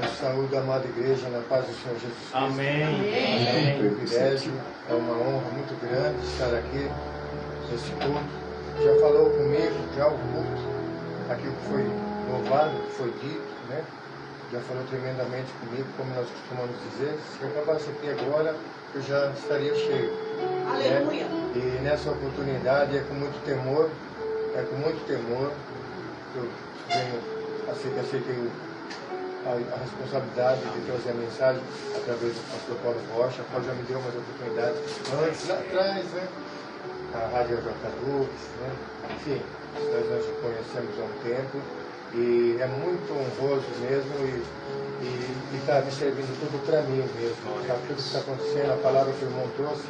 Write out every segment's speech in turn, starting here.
Eu saúdo a amada igreja na paz do Senhor Jesus Cristo. Amém. É um privilégio, é uma honra muito grande estar aqui nesse culto. Já falou comigo, já o culto, aquilo que foi louvado, que foi dito, né? Já falou tremendamente comigo, como nós costumamos dizer. Se eu acabasse aqui agora, eu já estaria cheio. Aleluia. Né? E nessa oportunidade é com muito temor que eu aceitei a responsabilidade de trazer a mensagem através do pastor Paulo Rocha, qual já me deu umas oportunidades antes, lá atrás, né? A Rádio J. né? Enfim, nós nos conhecemos há um tempo e é muito honroso mesmo e está me servindo tudo para mim mesmo. Tá? Tudo que está acontecendo, a palavra que o irmão trouxe,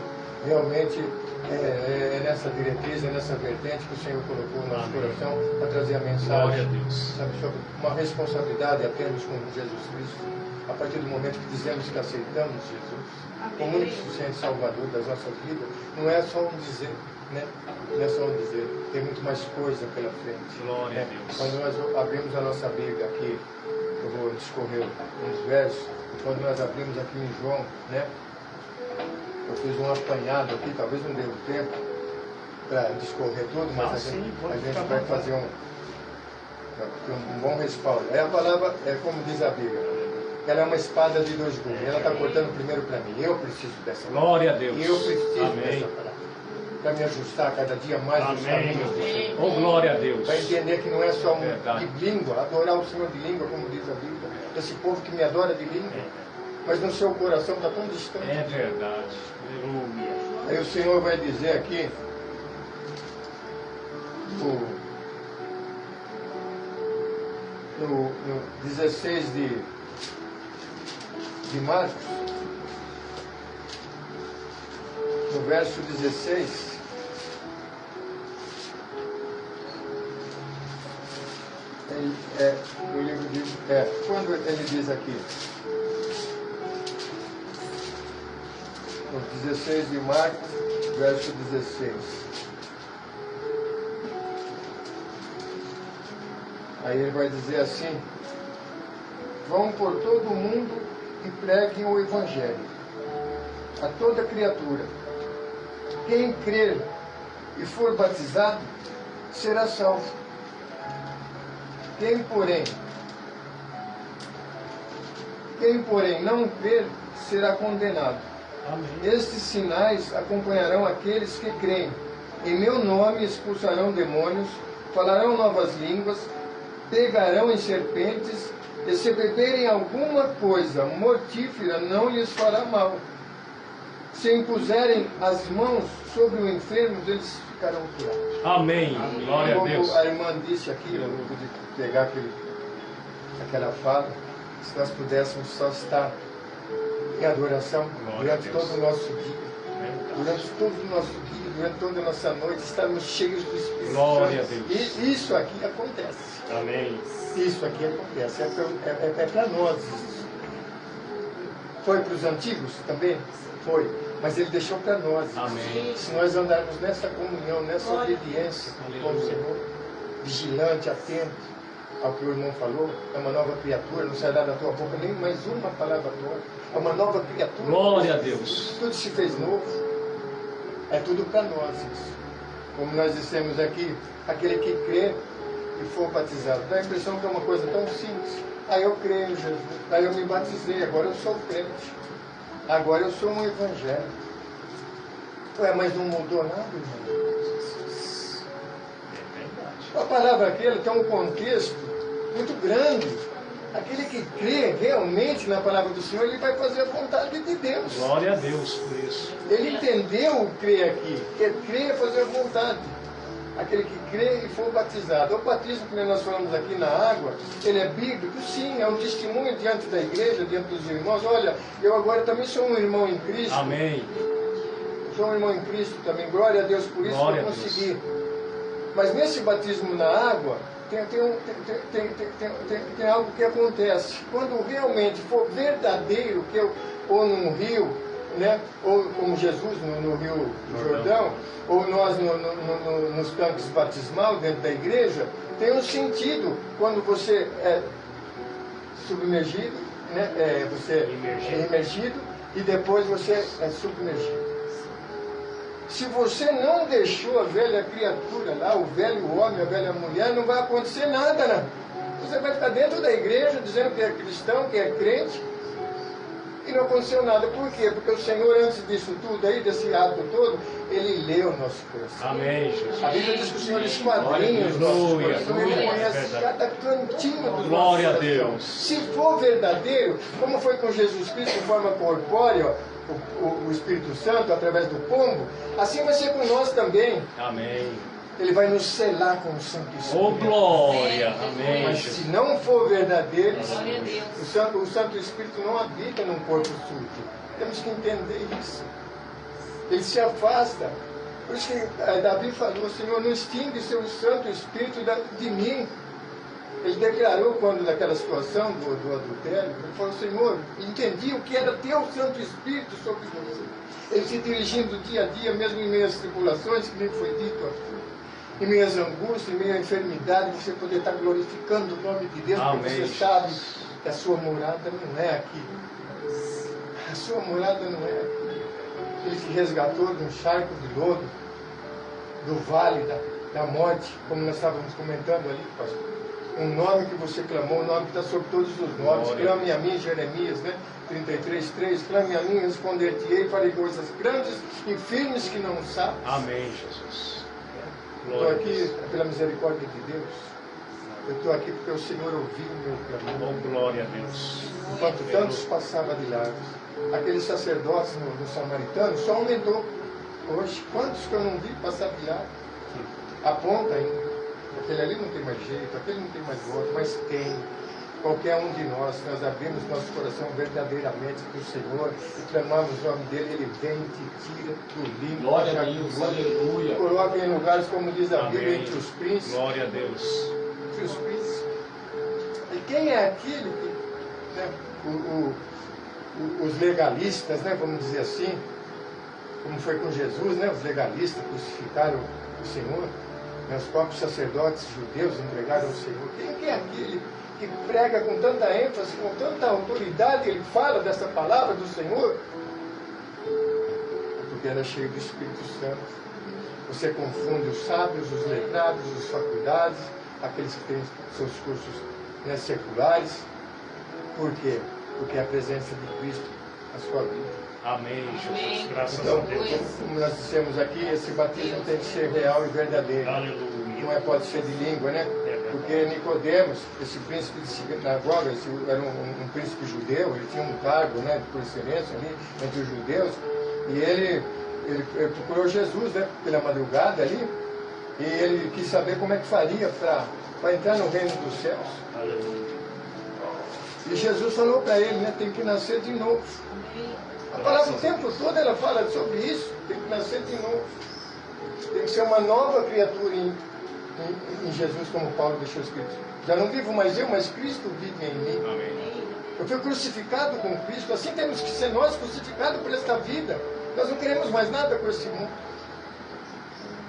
realmente é nessa diretriz, é nessa vertente que o Senhor colocou no nosso coração para trazer a mensagem, sabe, sobre uma responsabilidade a termos com Jesus Cristo, a partir do momento que dizemos que aceitamos Jesus, como único suficiente Salvador das nossas vidas. Não é só um dizer, né? Não é só um dizer, tem muito mais coisa pela frente. Glória né? a Deus. Quando nós abrimos a nossa Bíblia aqui, eu vou discorrer uns versos, quando nós abrimos aqui em João, né? Eu fiz um apanhado aqui, talvez não deu tempo para discorrer tudo, mas a gente vai fazer um bom respaldo. A palavra é como diz a Bíblia, ela é uma espada de dois gumes, ela está cortando primeiro para mim, eu preciso dessa palavra. Glória a Deus. Eu preciso Amém. dessa palavra, para me ajustar cada dia mais nos caminhos do Senhor. Oh, glória a Deus. Para entender que não é só Verdade. de língua, adorar o Senhor de língua, como diz a Bíblia, esse povo que me adora de língua, mas no seu coração está tão distante. É verdade. Aleluia. Aí o Senhor vai dizer aqui, no 16 de Marcos, no verso 16, no livro quando ele diz aqui, no 16 de Marcos, verso 16. Aí ele vai dizer assim: vão por todo o mundo e preguem o Evangelho a toda criatura. Quem crer e for batizado será salvo. Quem porém não crer será condenado. Amém. Estes sinais acompanharão aqueles que creem. Em meu nome expulsarão demônios, falarão novas línguas, pegarão em serpentes, e se beberem alguma coisa mortífera não lhes fará mal. Se impuserem as mãos sobre o enfermo, eles ficarão curados. Amém. Glória a Como Deus. a irmã disse aqui, eu não pude pegar aquela fala, se nós pudéssemos só estar em adoração durante todo o nosso dia, durante todo o nosso dia, durante toda a nossa noite, estarmos cheios do Espírito Glória Santo. a Deus. E isso aqui acontece. Amém. Isso aqui acontece. É para nós isso. Foi para os antigos também? Foi. Mas ele deixou para nós isso. Amém. Se nós andarmos nessa comunhão, nessa obediência com o Senhor, vigilante, atento ao que o irmão falou, é uma nova criatura, não sairá da tua boca nem mais uma palavra tua. É uma nova criatura. Glória a Deus. Tudo se fez novo. É tudo para nós isso. Como nós dissemos aqui, aquele que crê e for batizado. Dá a impressão que é uma coisa tão simples. Aí eu creio em Jesus. Aí eu me batizei, agora eu sou crente. Agora eu sou um evangélico. Ué, mas não mudou nada, irmão? A palavra aqui tem um contexto muito grande. Aquele que crê realmente na palavra do Senhor, ele vai fazer a vontade de Deus. Glória a Deus por isso. Ele entendeu o crer aqui, que crer é fazer a vontade. Aquele que crê e for batizado. O batismo que nós falamos aqui na água, ele é bíblico? Sim, é um testemunho diante da igreja, diante dos irmãos. Olha, eu agora também sou um irmão em Cristo. Amém. Sou um irmão em Cristo também. Glória a Deus por isso Glória que eu a Deus. consegui. Mas nesse batismo na água, tem algo que acontece. Quando realmente for verdadeiro, ou num rio, né? Ou como Jesus no Rio Jordão, ou nós nos tanques batismal dentro da igreja, tem um sentido quando você é submergido né, você é imergido e depois você é submergido. Se você não deixou a velha criatura lá, o velho homem, a velha mulher, não vai acontecer nada, né? Você vai ficar dentro da igreja dizendo que é cristão, que é crente, e não aconteceu nada. Por quê? Porque o Senhor, antes disso tudo aí, desse ato todo, Ele leu o nosso coração. Amém, Jesus. A Bíblia diz que o Senhor esquadrinha os nossos corações. Ele conhece cada cantinho do nosso Glória a coração. Deus. Se for verdadeiro, como foi com Jesus Cristo de forma corpórea, o Espírito Santo, através do pombo, assim vai ser com nós também. Amém. Ele vai nos selar com o Santo Espírito. Oh, glória. Amém, Mas se Jesus. não for verdadeiro, Glória a Deus. o Santo Espírito não habita num corpo sujo. Temos que entender isso. Ele se afasta. Por isso que Davi falou, Senhor, não extingue seu Santo Espírito de mim. Ele declarou quando naquela situação do adultério, ele falou, Senhor, entendi o que era teu Santo Espírito sobre você. Ele se dirigindo dia a dia, mesmo em meio às tribulações, que nem foi dito aqui, em meio às angústias, em meio à enfermidade, você poder estar glorificando o nome de Deus, porque Amém. você sabe que a sua morada não é aqui. A sua morada não é aqui. Ele te resgatou de um charco de lodo, do vale da morte, como nós estávamos comentando ali, pastor. Um nome que você clamou, um nome que está sobre todos os nomes. Glória. Clame a mim, Jeremias, né? 33:3. Clame a mim, responder-te-ei, farei coisas grandes e firmes que não sabes. Amém, Jesus. Estou Glória a aqui Deus. pela misericórdia de Deus. Eu estou aqui porque o Senhor ouviu o meu clamor. Oh, glória a Deus. Enquanto tantos passavam de largos. Aqueles sacerdotes no Samaritano só aumentou. Hoje, quantos que eu não vi passar de largo? Aponta ainda. Aquele ali não tem mais jeito, aquele não tem mais voto, mas tem. Qualquer um de nós abrimos nosso coração verdadeiramente para o Senhor e clamamos o nome dele, ele vem e te tira do limbo. Glória a Deus, aleluia. Coloca em lugares, como diz a Bíblia, Amém. entre os príncipes. Glória a Deus. Entre os príncipes. E quem é aquele que, né, os legalistas, né, vamos dizer assim, como foi com Jesus, né, os legalistas crucificaram o Senhor, né, os próprios sacerdotes judeus entregaram ao Senhor. Quem é aquele que prega com tanta ênfase, com tanta autoridade, ele fala dessa palavra do Senhor? Porque era cheio do Espírito Santo. Você confunde os sábios, os letrados, os faculdades, aqueles que têm seus cursos, né, seculares. Por quê? Porque é a presença de Cristo na sua vida. Amém, Jesus. Graças Então, a Deus. como nós dissemos aqui, esse batismo tem que ser real e verdadeiro. Não Aleluia. pode ser de língua, né? Porque Nicodemos, esse príncipe de sinagoga, era um príncipe judeu, ele tinha um cargo, né, por excelência ali entre os judeus, e ele procurou Jesus, né, pela madrugada ali, e ele quis saber como é que faria para entrar no reino dos céus. Aleluia. E Jesus falou para ele, né, tem que nascer de novo. A palavra o tempo todo ela fala sobre isso, tem que nascer de novo. Tem que ser uma nova criatura em Jesus, como Paulo deixou escrito. Já não vivo mais eu, mas Cristo vive em mim. Amém. Eu fui crucificado com Cristo, assim temos que ser nós crucificados por esta vida. Nós não queremos mais nada com esse mundo.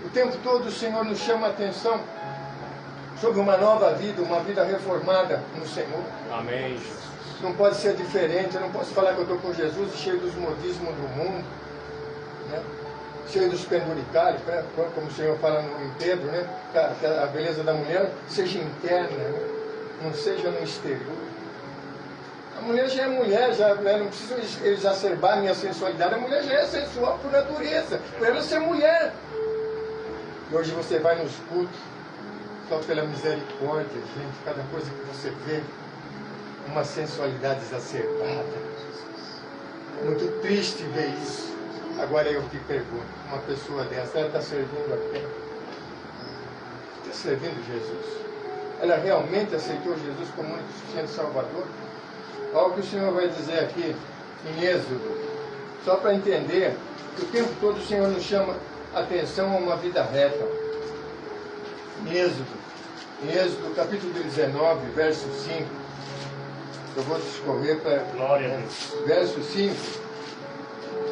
O tempo todo o Senhor nos chama a atenção sobre uma nova vida, uma vida reformada no Senhor. Amém, Jesus. Não pode ser diferente, eu não posso falar que eu estou com Jesus cheio dos modismos do mundo, né? Cheio dos penduricários, né? Como o Senhor fala em Pedro, né? Que a beleza da mulher seja interna, né? Não seja no exterior. A mulher já é mulher, já, né? Não preciso exacerbar a minha sensualidade, a mulher já é sensual por natureza, por ela ser mulher. E hoje você vai nos cultos, só pela misericórdia, gente, cada coisa que você vê, uma sensualidade exacerbada. É muito triste ver isso. Agora eu te pergunto, uma pessoa dessa, ela está servindo a quem? Está servindo Jesus? Ela realmente aceitou Jesus como único e suficiente Salvador? Olha o que o Senhor vai dizer aqui em Êxodo, só para entender que o tempo todo o Senhor nos chama a atenção a uma vida reta. Em Êxodo capítulo 19, verso 5, eu vou discorrer para Glória a Deus. verso 5,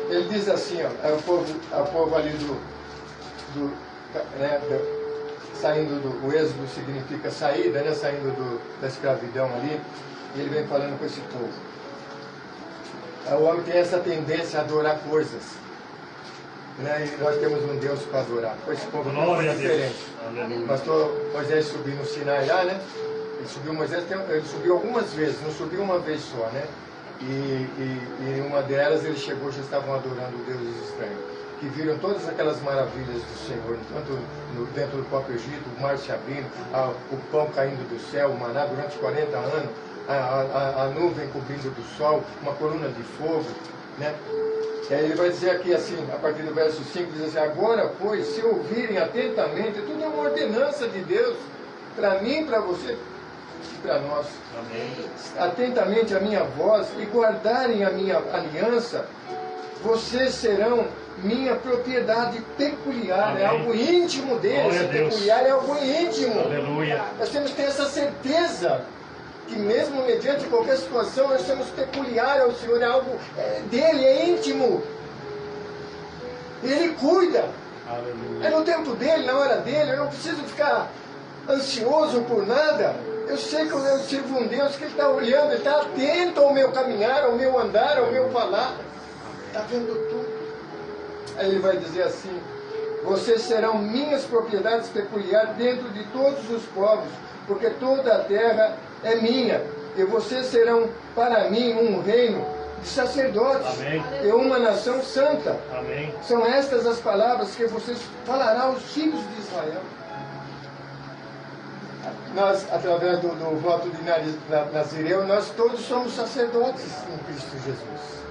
ele diz assim, ó, é o povo ali saindo do, o êxodo significa saída, né, saindo da escravidão ali, E ele vem falando com esse povo. O homem tem essa tendência a adorar coisas. Né? E nós temos um Deus para adorar. Com esse povo não foi diferente. O pastor Moisés subiu no Sinai lá, né? Ele subiu algumas vezes, não subiu uma vez só, né? E uma delas ele chegou, já estavam adorando deuses estranhos, que viram todas aquelas maravilhas do Senhor, tanto dentro do próprio Egito, o mar se abrindo, o pão caindo do céu, o maná durante 40 anos, a nuvem cobrindo do sol, uma coluna de fogo, né? E aí ele vai dizer aqui assim, a partir do verso 5, diz assim: agora, pois, se ouvirem atentamente, tudo é uma ordenança de Deus, para mim, para você e para nós. Amém. Atentamente a minha voz e guardarem a minha aliança, vocês serão minha propriedade peculiar. Amém. É algo íntimo dele. Esse peculiar é algo íntimo. Aleluia. Nós temos que ter essa certeza que mesmo mediante qualquer situação nós somos peculiar ao Senhor, é algo dele, é íntimo. Ele cuida. Aleluia. É no tempo dele, na hora dele. Eu não preciso ficar ansioso por nada. Eu sei que eu sirvo um Deus que Ele está olhando, Ele está atento ao meu caminhar, ao meu andar, ao meu falar. Está vendo tudo. Aí Ele vai dizer assim: vocês serão minhas propriedades peculiares dentro de todos os povos, porque toda a terra é minha, e vocês serão para mim um reino de sacerdotes. Amém. E uma nação santa. Amém. São estas as palavras que vocês falarão aos filhos de Israel. Nós, através do voto de Nazireu, nós todos somos sacerdotes em Cristo Jesus.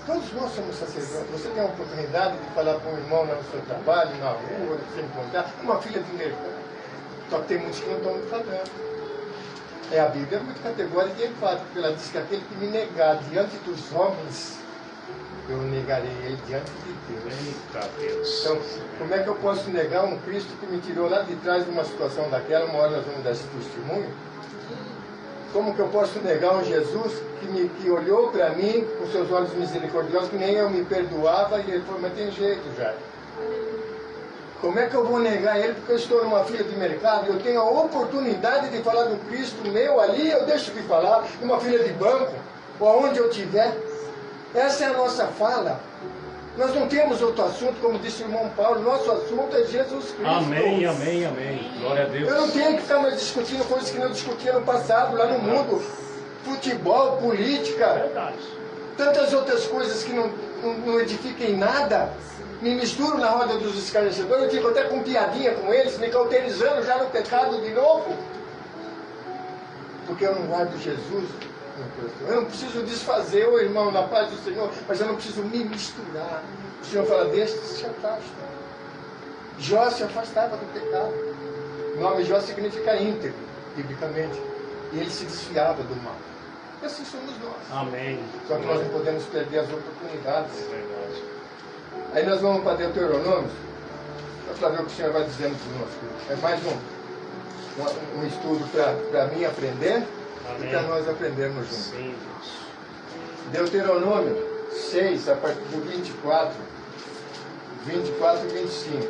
Todos nós somos sacerdotes. Você tem a oportunidade de falar com um irmão no seu trabalho, na rua, de se encontrar, uma filha de mercado. Só que tem muitos que não estão falando. A Bíblia é muito categórica e enfática, porque ela diz que aquele que me negar diante dos homens, eu negarei ele diante de Deus. Eita Deus. Então, como é que eu posso negar um Cristo que me tirou lá de trás de uma situação daquela? Uma hora nós vamos dar esse testemunho. Como que eu posso negar um Jesus que olhou para mim com seus olhos misericordiosos, que nem eu me perdoava, e ele falou: mas tem jeito já. Como é que eu vou negar ele porque eu estou numa fila de mercado e eu tenho a oportunidade de falar do Cristo meu ali, eu deixo de falar, numa fila de banco, ou aonde eu estiver? Essa é a nossa fala. Nós não temos outro assunto, como disse o irmão Paulo, nosso assunto é Jesus Cristo. Amém, amém, amém. Glória a Deus. Eu não tenho que ficar mais discutindo coisas que não discutia no passado, lá no mundo. Futebol, política, Verdade. tantas outras coisas que não edificam em nada. Me misturo na roda dos escarnecedores, eu fico até com piadinha com eles, me cauterizando já no pecado de novo. Porque eu não guardo Jesus no coração. Eu não preciso desfazer, ô irmão, na paz do Senhor, mas eu não preciso me misturar. O Senhor fala: deixa, se afasta. Jó se afastava do pecado. O nome Jó significa íntegro, biblicamente. E ele se desfiava do mal. E assim somos nós. Amém. Só que nós não podemos perder as oportunidades. É verdade. Aí nós vamos para Deuteronômio, para ver o que o Senhor vai dizendo para nós. É mais um estudo para mim aprender. Amém. E para nós aprendermos juntos. Sim, Deus. Deuteronômio 6, a partir do 24 e 25.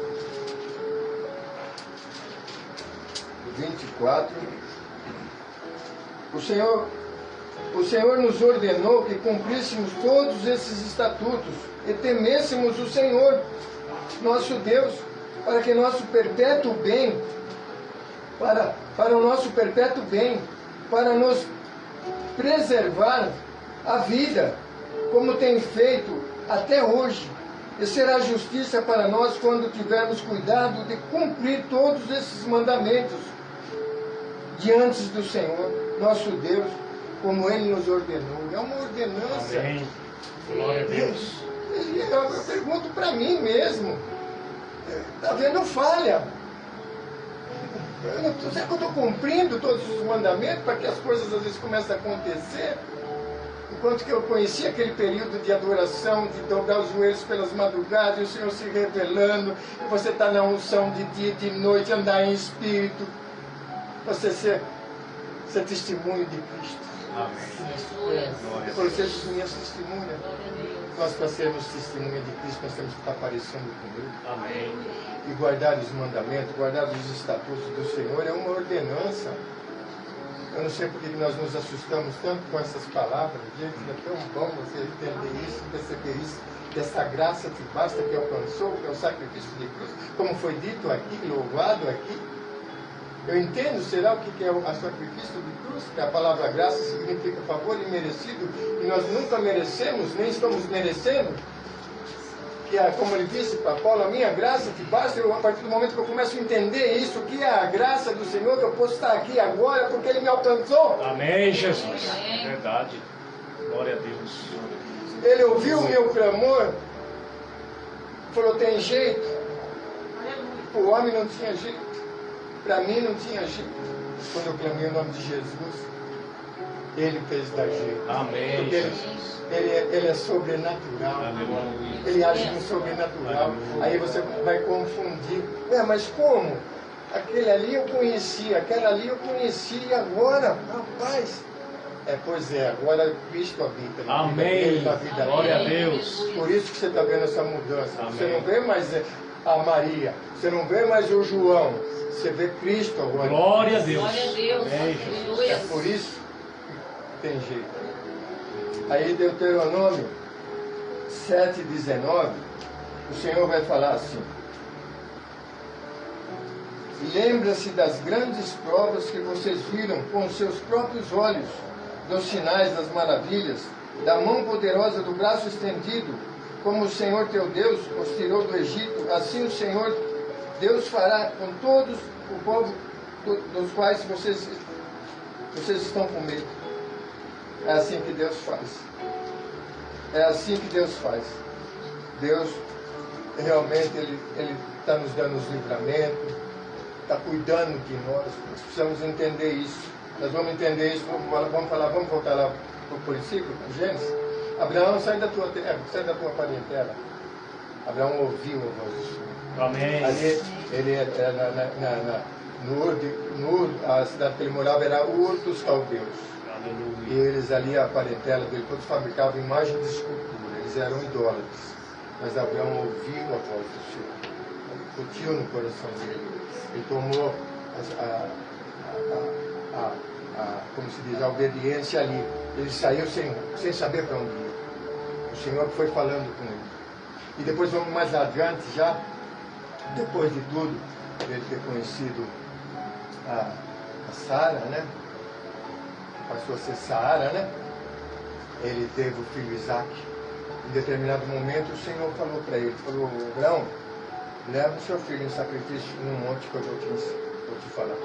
24. O Senhor nos ordenou que cumpríssemos todos esses estatutos e temêssemos o Senhor, nosso Deus, para que nosso perpétuo bem, para o nosso perpétuo bem, para nos preservar a vida, como tem feito até hoje, e será justiça para nós quando tivermos cuidado de cumprir todos esses mandamentos diante do Senhor, nosso Deus, como Ele nos ordenou. É uma ordenança. Amém. Glória a Deus. Eu pergunto para mim mesmo. Está vendo falha? Será que eu estou cumprindo todos os mandamentos para que as coisas às vezes comecem a acontecer? Enquanto que eu conheci aquele período de adoração, de dobrar os joelhos pelas madrugadas, e o Senhor se revelando, e você está na unção de dia e de noite, andar em espírito, você ser testemunho de Cristo. Amém. Vocês minhas testemunhas. Nós, para sermos testemunha de Cristo, nós temos que estar parecendo com Ele. Amém. E guardar os mandamentos, guardar os estatutos do Senhor é uma ordenança. É Eu não sei porque nós nos assustamos tanto com essas palavras, gente, é tão bom você entender isso, perceber isso, que essa graça te basta, que alcançou, que é o sacrifício de cruz, como foi dito aqui, louvado aqui. Eu entendo, será o que é o sacrifício de cruz? Que a palavra graça significa favor imerecido, e nós nunca merecemos, nem estamos merecendo. Que como ele disse para Paulo, a minha graça te basta. A partir do momento que eu começo a entender isso, que é a graça do Senhor, que eu posso estar aqui agora, porque Ele me alcançou. Amém, Jesus. É verdade. Glória a Deus. Ele ouviu o meu clamor, falou, tem jeito. Para o homem não tinha jeito. Para mim não tinha jeito. Quando eu clamei o nome de Jesus, Ele fez dar jeito. Amém, porque Jesus. Ele é sobrenatural. Aleluia. Ele age no sobrenatural. Aí você vai confundir. Mas como? Aquele ali eu conhecia, aquela ali eu conhecia, agora, rapaz. Pois é, agora Cristo habita na vida dele, na vida Glória a dela. Deus. Por isso que você está vendo essa mudança. Amém. Você não vê mais a Maria, você não vê mais o João, você vê Cristo agora. Glória a Deus. Glória a Deus. Amém, Jesus. É por isso que tem jeito. Aí Deuteronômio 7,19, o Senhor vai falar assim: lembra-se das grandes provas que vocês viram com os seus próprios olhos, dos sinais, das maravilhas, da mão poderosa, do braço estendido, como o Senhor teu Deus os tirou do Egito, assim o Senhor Deus fará com todos o povo dos quais vocês estão com medo. É assim que Deus faz. É assim que Deus faz. Deus realmente Ele está nos dando os livramentos, está cuidando de nós. Nós precisamos entender isso. Nós vamos entender isso. Vamos voltar lá para o princípio, Gênesis. Abraão, sai da tua terra, sai da tua parentela. Abraão ouviu a voz do Senhor. Amém. Ali, ele a cidade que ele morava era Ur dos Caldeus. Aleluia. E eles ali, a parentela dele, todos fabricavam imagens de escultura. Eles eram idólatras. Mas Abraão ouviu a voz do Senhor. Curtiu no coração dele. Ele tomou como se diz, a obediência ali. Ele saiu sem saber para onde ir. O Senhor foi falando com ele. E depois vamos mais adiante já, depois de tudo, ele ter conhecido a Sara, né? Passou a ser Sara, né? Ele teve o filho Isaac. Em determinado momento o Senhor falou para ele, falou, Abraão, leva o seu filho em sacrifício num monte que eu vou te falar.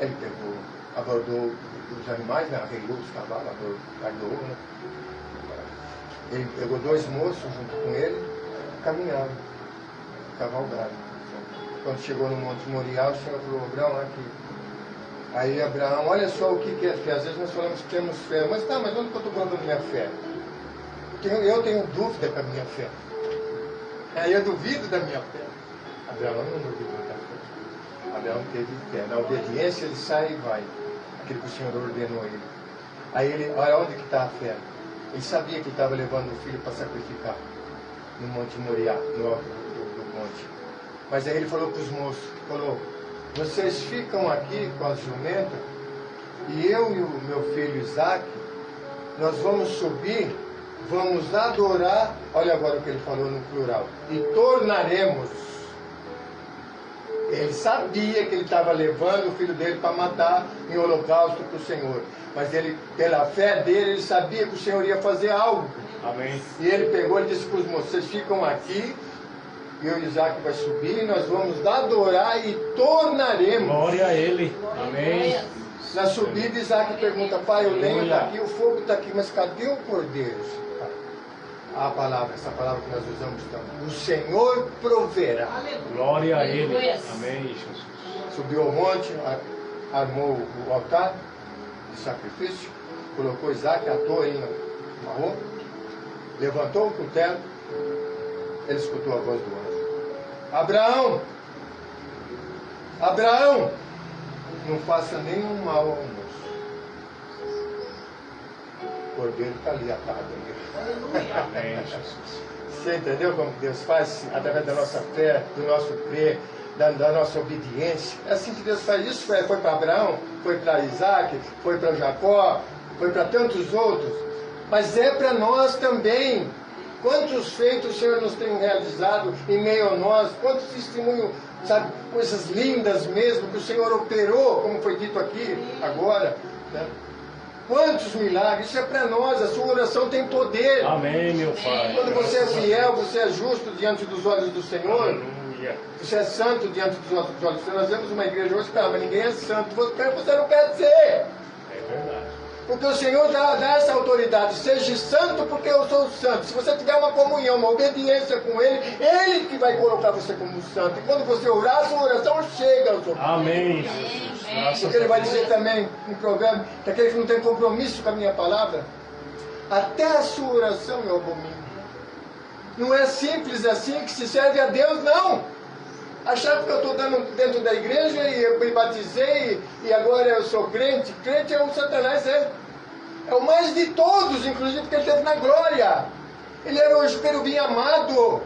Ele pegou, abordou os animais, né? Arreilou os cavalos, abordou, né? Ele pegou 2 moços junto com ele, caminharam, cavalgaram. Quando chegou no Monte Moriá, o Senhor falou, Abraão, aqui. Aí Abraão, olha só o que é fé. Às vezes nós falamos que temos fé, mas tá, mas onde que eu estou colocando minha fé? Eu tenho dúvida com a minha fé. Aí eu duvido da minha fé. Abraão não duvidou da fé. Abraão teve fé. Na obediência ele sai e vai. Aquilo que o Senhor ordenou a ele. Aí ele, olha onde que está a fé. Ele sabia que ele estava levando o filho para sacrificar no Monte Moriá, no alto do monte. Mas aí ele falou para os moços, falou, vocês ficam aqui com as jumentas e eu e o meu filho Isaac, nós vamos subir, vamos adorar, olha agora o que ele falou no plural, e tornaremos. Ele sabia que ele estava levando o filho dele para matar em holocausto para o Senhor. Mas ele, pela fé dele, ele sabia que o Senhor ia fazer algo. Amém. E ele pegou e disse para os moços, vocês ficam aqui, eu e Isaac vai subir, nós vamos adorar e tornaremos. Glória a Ele. Amém. Na subida, Isaac pergunta, pai, o lenho está aqui, o fogo está aqui, mas cadê o cordeiro? A palavra, essa palavra que nós usamos tanto. O Senhor proverá. Glória a Ele. Amém, Jesus. Subiu ao monte, armou o altar de sacrifício, colocou Isaac, atou ele no marrom, levantou o cutelo, ele escutou a voz do anjo. Abraão! Abraão! Não faça nenhum mal ao moço. O cordeiro está ali atado. Amém, Jesus. Você entendeu como Deus faz? Através da nossa fé, do nosso crer, da nossa obediência. É assim que Deus faz isso. Foi para Abraão, foi para Isaac, foi para Jacó, foi para tantos outros. Mas é para nós também. Quantos feitos o Senhor nos tem realizado em meio a nós? Quantos testemunhos, sabe, coisas lindas mesmo que o Senhor operou, como foi dito aqui agora, né? Quantos milagres, isso é para nós, a sua oração tem poder. Amém, meu Pai. Quando você é fiel, você é justo diante dos olhos do Senhor. Aleluia. Você é santo diante dos nossos olhos. Nós vemos uma igreja hoje, mas ninguém é santo. Você não quer ser. É verdade. Porque o Senhor dá essa autoridade. Seja santo porque eu sou santo. Se você tiver uma comunhão, uma obediência com Ele, Ele que vai colocar você como santo. E quando você orar, a sua oração chega ao seu Amém, Jesus. Graças Porque Ele a vai Deus. dizer também em provérbio que aquele que não tem compromisso com a minha palavra, até a sua oração eu abomino. Não é simples assim que se serve a Deus, não. Achar que eu estou dando dentro da igreja e eu me batizei e agora eu sou crente. Crente é o Satanás, é o mais de todos, inclusive porque ele esteve na glória. Ele era o querubim amado.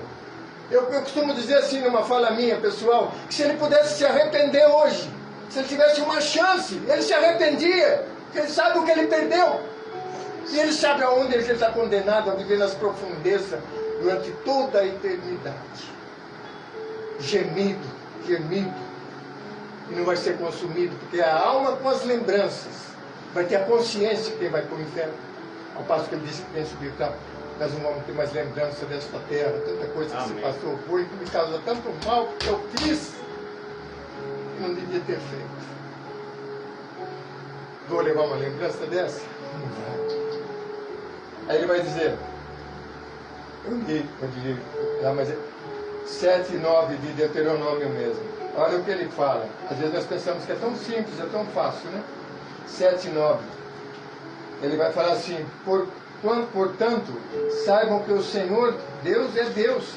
Eu costumo dizer assim numa fala minha, pessoal, que se ele pudesse se arrepender hoje, se ele tivesse uma chance, ele se arrependia, porque ele sabe o que ele perdeu. E ele sabe aonde ele está condenado a viver nas profundezas durante toda a eternidade. Gemido, gemido, e não vai ser consumido, porque a alma com as lembranças vai ter a consciência que quem vai para o inferno. Ao passo que ele disse que tem subido, nós não vamos ter mais lembrança desta terra, tanta coisa que Amém. se passou, foi, que me causa tanto mal que eu fiz, que não devia ter feito. Vou levar uma lembrança dessa? Não vai. Aí ele vai dizer, eu li, mas 7 e 9 de Deuteronômio mesmo. Olha o que ele fala. Às vezes nós pensamos que é tão simples, é tão fácil, né? 7 e 9. Ele vai falar assim, portanto, saibam que o Senhor, Deus é Deus.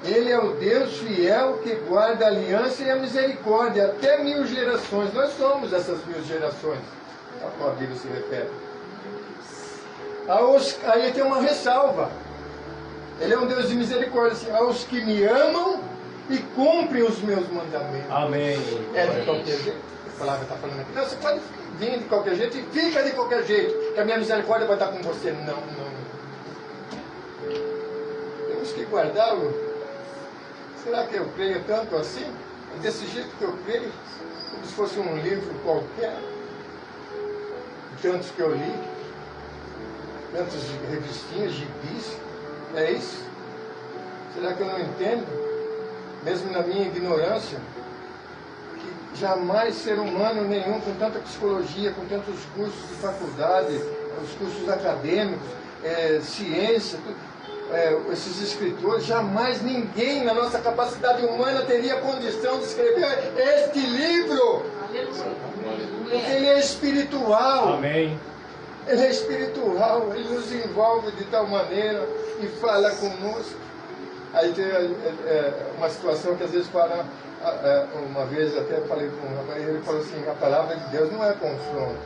Ele é o Deus fiel que guarda a aliança e a misericórdia até 1000 gerações. Nós somos essas 1000 gerações, a qual a Bíblia se refere. Aí tem uma ressalva. Ele é um Deus de misericórdia, assim, aos que me amam e cumprem os meus mandamentos. Amém. É de qualquer jeito. A palavra está falando aqui. Não, você pode vir de qualquer jeito e fica de qualquer jeito, que a minha misericórdia vai estar com você. Não. Temos que guardá-lo. Será que eu creio tanto assim? É desse jeito que eu creio? Como se fosse um livro qualquer. Tantos que eu li. Tantas revistinhas, gibis. É isso? Será que eu não entendo? Mesmo na minha ignorância, que jamais ser humano nenhum, com tanta psicologia, com tantos cursos de faculdade, os cursos acadêmicos, ciência, esses escritores, jamais ninguém na nossa capacidade humana teria condição de escrever este livro. Porque ele é espiritual. Amém. Ele é espiritual, ele nos envolve de tal maneira e fala conosco. Aí tem uma situação que às vezes fala, uma vez até falei com um rapaz, ele falou assim, a palavra de Deus não é confronto.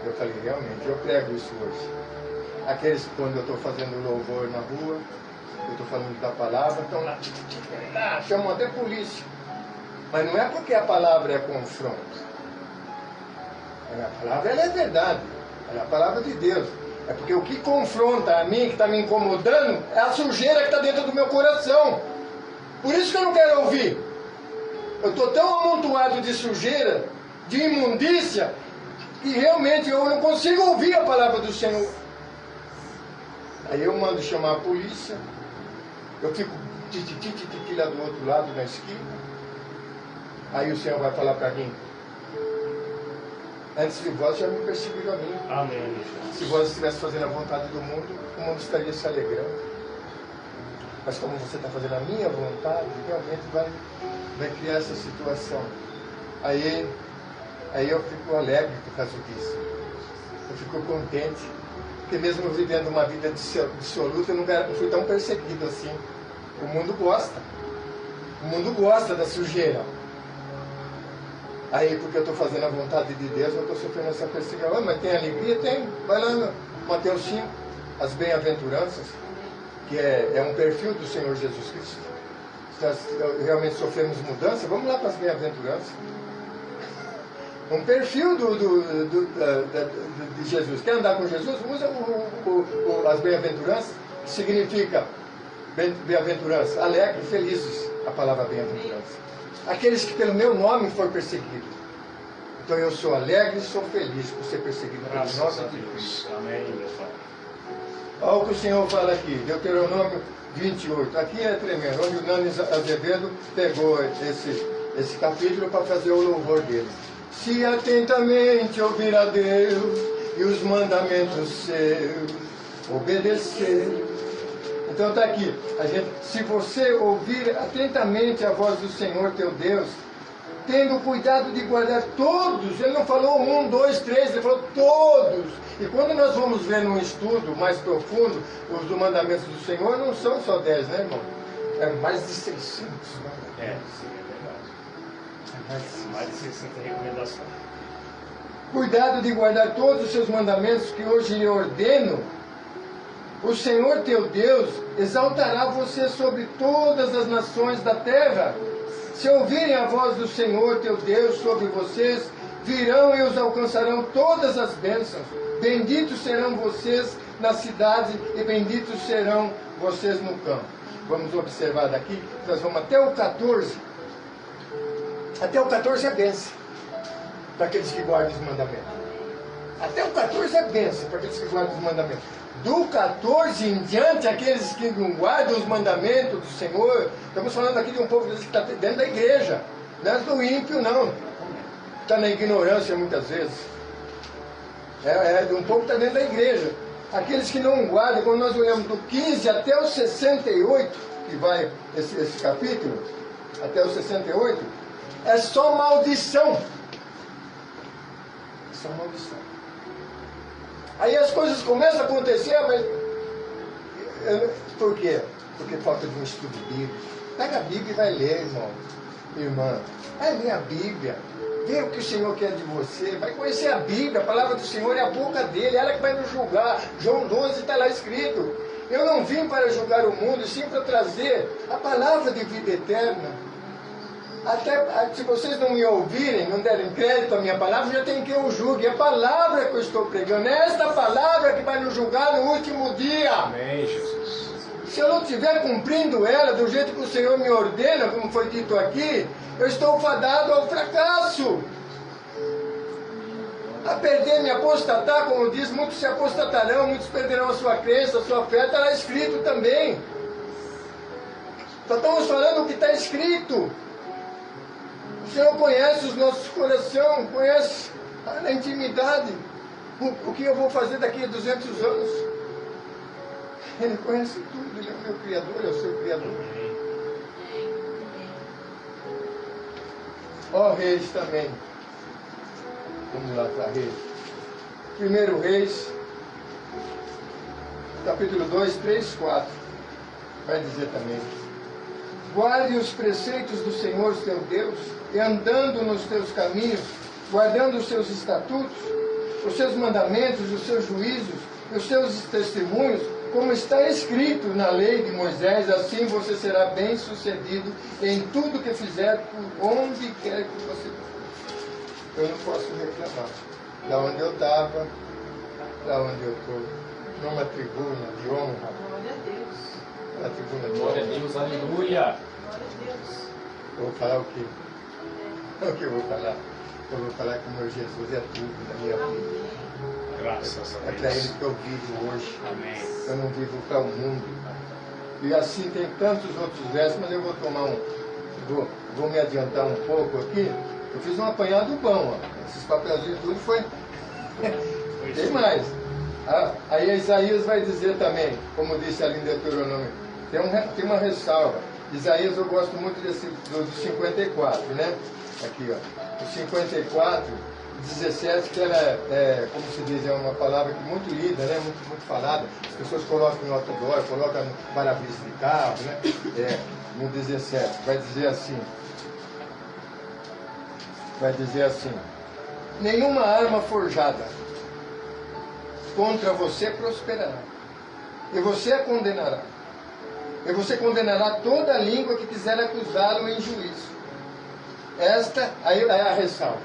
Eu falei, realmente, eu prego isso hoje. Aqueles que quando eu estou fazendo louvor na rua, eu estou falando da palavra, estão lá, chamam até polícia. Mas não é porque a palavra é confronto. A palavra ela é verdade. É a palavra de Deus. É porque o que confronta a mim, que está me incomodando, é a sujeira que está dentro do meu coração. Por isso que eu não quero ouvir. Eu estou tão amontoado de sujeira, de imundícia, que realmente eu não consigo ouvir a palavra do Senhor. Aí eu mando chamar a polícia, eu fico titi lá do outro lado na esquina. Aí o Senhor vai falar para mim, antes de vós já me perseguiram a mim. Amém. Se vós estivesse fazendo a vontade do mundo estaria se alegrando. Mas como você está fazendo a minha vontade, realmente vai criar essa situação. Aí eu fico alegre por causa disso. Eu fico contente. Porque mesmo vivendo uma vida dissoluta, eu não fui tão perseguido assim. O mundo gosta. O mundo gosta da sujeira. Aí, porque eu estou fazendo a vontade de Deus, eu estou sofrendo essa perseguição. Mas tem alegria? Tem. Vai lá no Mateus 5, as bem-aventuranças, que é um perfil do Senhor Jesus Cristo. realmente sofremos mudança, vamos lá para as bem-aventuranças. Um perfil de Jesus. Quer andar com Jesus? Usa as bem-aventuranças, que significa bem-aventurança, alegre, felizes, a palavra bem-aventurança. Aqueles que pelo meu nome foram perseguidos. Então eu sou alegre e sou feliz por ser perseguido pelo nome de Cristo. Amém, meu Pai. Olha o que o Senhor fala aqui, Deuteronômio 28. Aqui é tremendo, onde o Nani Azevedo pegou esse capítulo para fazer o louvor dele. Se atentamente ouvir a Deus e os mandamentos seus, obedecer. Então está aqui, se você ouvir atentamente a voz do Senhor teu Deus, tendo cuidado de guardar todos, ele não falou 1, 2, 3, ele falou todos. E quando nós vamos ver num estudo mais profundo, os mandamentos do Senhor não são só 10, né, irmão? É mais de 600 mandamentos. É verdade. Mais de 600 recomendações. Cuidado de guardar todos os seus mandamentos que hoje lhe ordeno. O Senhor teu Deus exaltará você sobre todas as nações da terra. Se ouvirem a voz do Senhor teu Deus sobre vocês, virão e os alcançarão todas as bênçãos. Benditos serão vocês na cidade e benditos serão vocês no campo. Vamos observar daqui, nós vamos até o 14. Até o 14 é bênção para aqueles que guardam os mandamentos. Até o 14 é bênção para aqueles que guardam os mandamentos. Do 14 em diante, aqueles que não guardam os mandamentos do Senhor, estamos falando aqui de um povo que está dentro da igreja, não é do ímpio, não. Está na ignorância muitas vezes. É de um povo que está dentro da igreja. Aqueles que não guardam, quando nós olhamos do 15 até o 68, que vai esse capítulo, até o 68, é só maldição. É só maldição. Aí as coisas começam a acontecer, mas... Por quê? Porque falta de um estudo bíblico. Pega a Bíblia e vai ler, irmão. Irmã, vai ler a Bíblia. Vê o que o Senhor quer de você. Vai conhecer a Bíblia. A palavra do Senhor é a boca dele. Ela que vai nos julgar. João 12 está lá escrito. Eu não vim para julgar o mundo, sim para trazer a palavra de vida eterna. Até se vocês não me ouvirem, não derem crédito à minha palavra, já tem quem eu julgue. É a palavra que eu estou pregando. É esta palavra que vai nos julgar no último dia. Amém, Jesus. Se eu não estiver cumprindo ela do jeito que o Senhor me ordena, como foi dito aqui, eu estou fadado ao fracasso. A perder, me apostatar, como diz, muitos se apostatarão, muitos perderão a sua crença, a sua fé, está lá escrito também. Só estamos falando o que está escrito. O Senhor conhece os nossos corações, conhece na intimidade o que eu vou fazer daqui a 200 anos. Ele conhece tudo, Ele é o meu Criador, é o seu Criador. Ó Reis também. Vamos lá para Reis. 1 Reis, capítulo 2, 3, 4. Vai dizer também. Guarde os preceitos do Senhor teu Deus, e andando nos teus caminhos, guardando os seus estatutos, os seus mandamentos, os seus juízos, os seus testemunhos, como está escrito na lei de Moisés, assim você será bem sucedido em tudo que fizer, por onde quer que você for. Eu não posso reclamar. Da onde eu estava, da onde eu estou, numa tribuna de honra. Glória a Deus. Uma tribuna de Glória a honra. Deus, aleluia. Glória a Deus. Eu vou falar o quê? O que eu vou falar? Eu vou falar que o meu Jesus é tudo na minha vida. Graças a É para Ele Deus. que eu vivo hoje. Amém. Eu não vivo para o mundo. E assim tem tantos outros versos, mas eu vou tomar vou me adiantar um pouco aqui. Eu fiz um apanhado bom, ó. Esses papelzinhos tudo foi. Tem mais. Aí Isaías vai dizer também, como disse ali em Deuteronômio, tem uma ressalva. Isaías eu gosto muito do 54, né? Aqui, ó. O 54, 17, que ela como se diz, é uma palavra que muito lida, né? Muito falada. As pessoas colocam em outdoor, colocam no para-brisa de carro, né? No 17, vai dizer assim. Nenhuma arma forjada contra você prosperará, e você a condenará. E você condenará toda a língua que quiser acusá-lo em juízo. Esta, aí é a ressalva.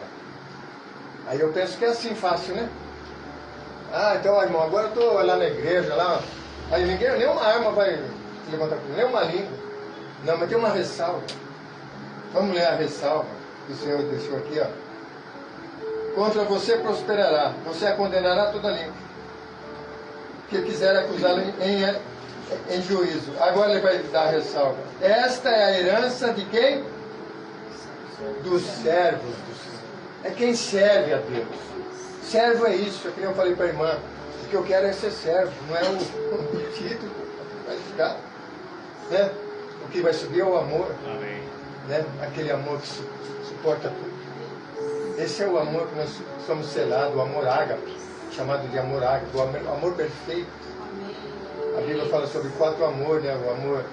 Aí eu penso que é assim fácil, né? Ah, então, irmão, agora eu estou lá na igreja, lá. Aí nenhuma arma vai levantar comigo, nenhuma língua. Não, mas tem uma ressalva. Vamos ler a ressalva que o Senhor deixou aqui, ó. Contra você prosperará, você a condenará toda língua que quiser acusá-lo em juízo. Agora ele vai dar a ressalva. Esta é a herança de quem? Dos servos do Senhor. É quem serve a Deus. Servo é isso, é que eu falei para a irmã. O que eu quero é ser servo, não é o título que vai ficar. Né? O que vai subir é o amor. Amém. Né? Aquele amor que suporta tudo. Esse é o amor que nós somos selados, o amor ágape, chamado de amor ágape, o amor perfeito. A Bíblia fala sobre 4 amores, né? O amor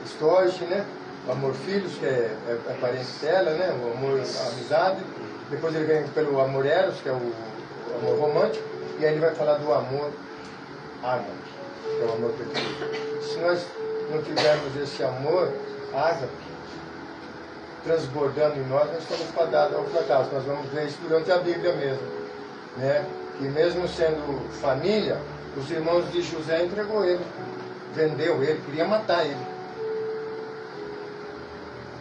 estorge, né? O amor filhos, que é parentela, né? O amor amizade. Depois ele vem pelo amor eros, que é o amor romântico. E aí ele vai falar do amor ágape, que é o amor perfeito. Se nós não tivermos esse amor ágape transbordando em nós estamos fadados ao fracasso. Nós vamos ver isso durante a Bíblia mesmo, né? Que mesmo sendo família, os irmãos de José entregou ele, vendeu ele, queria matar ele.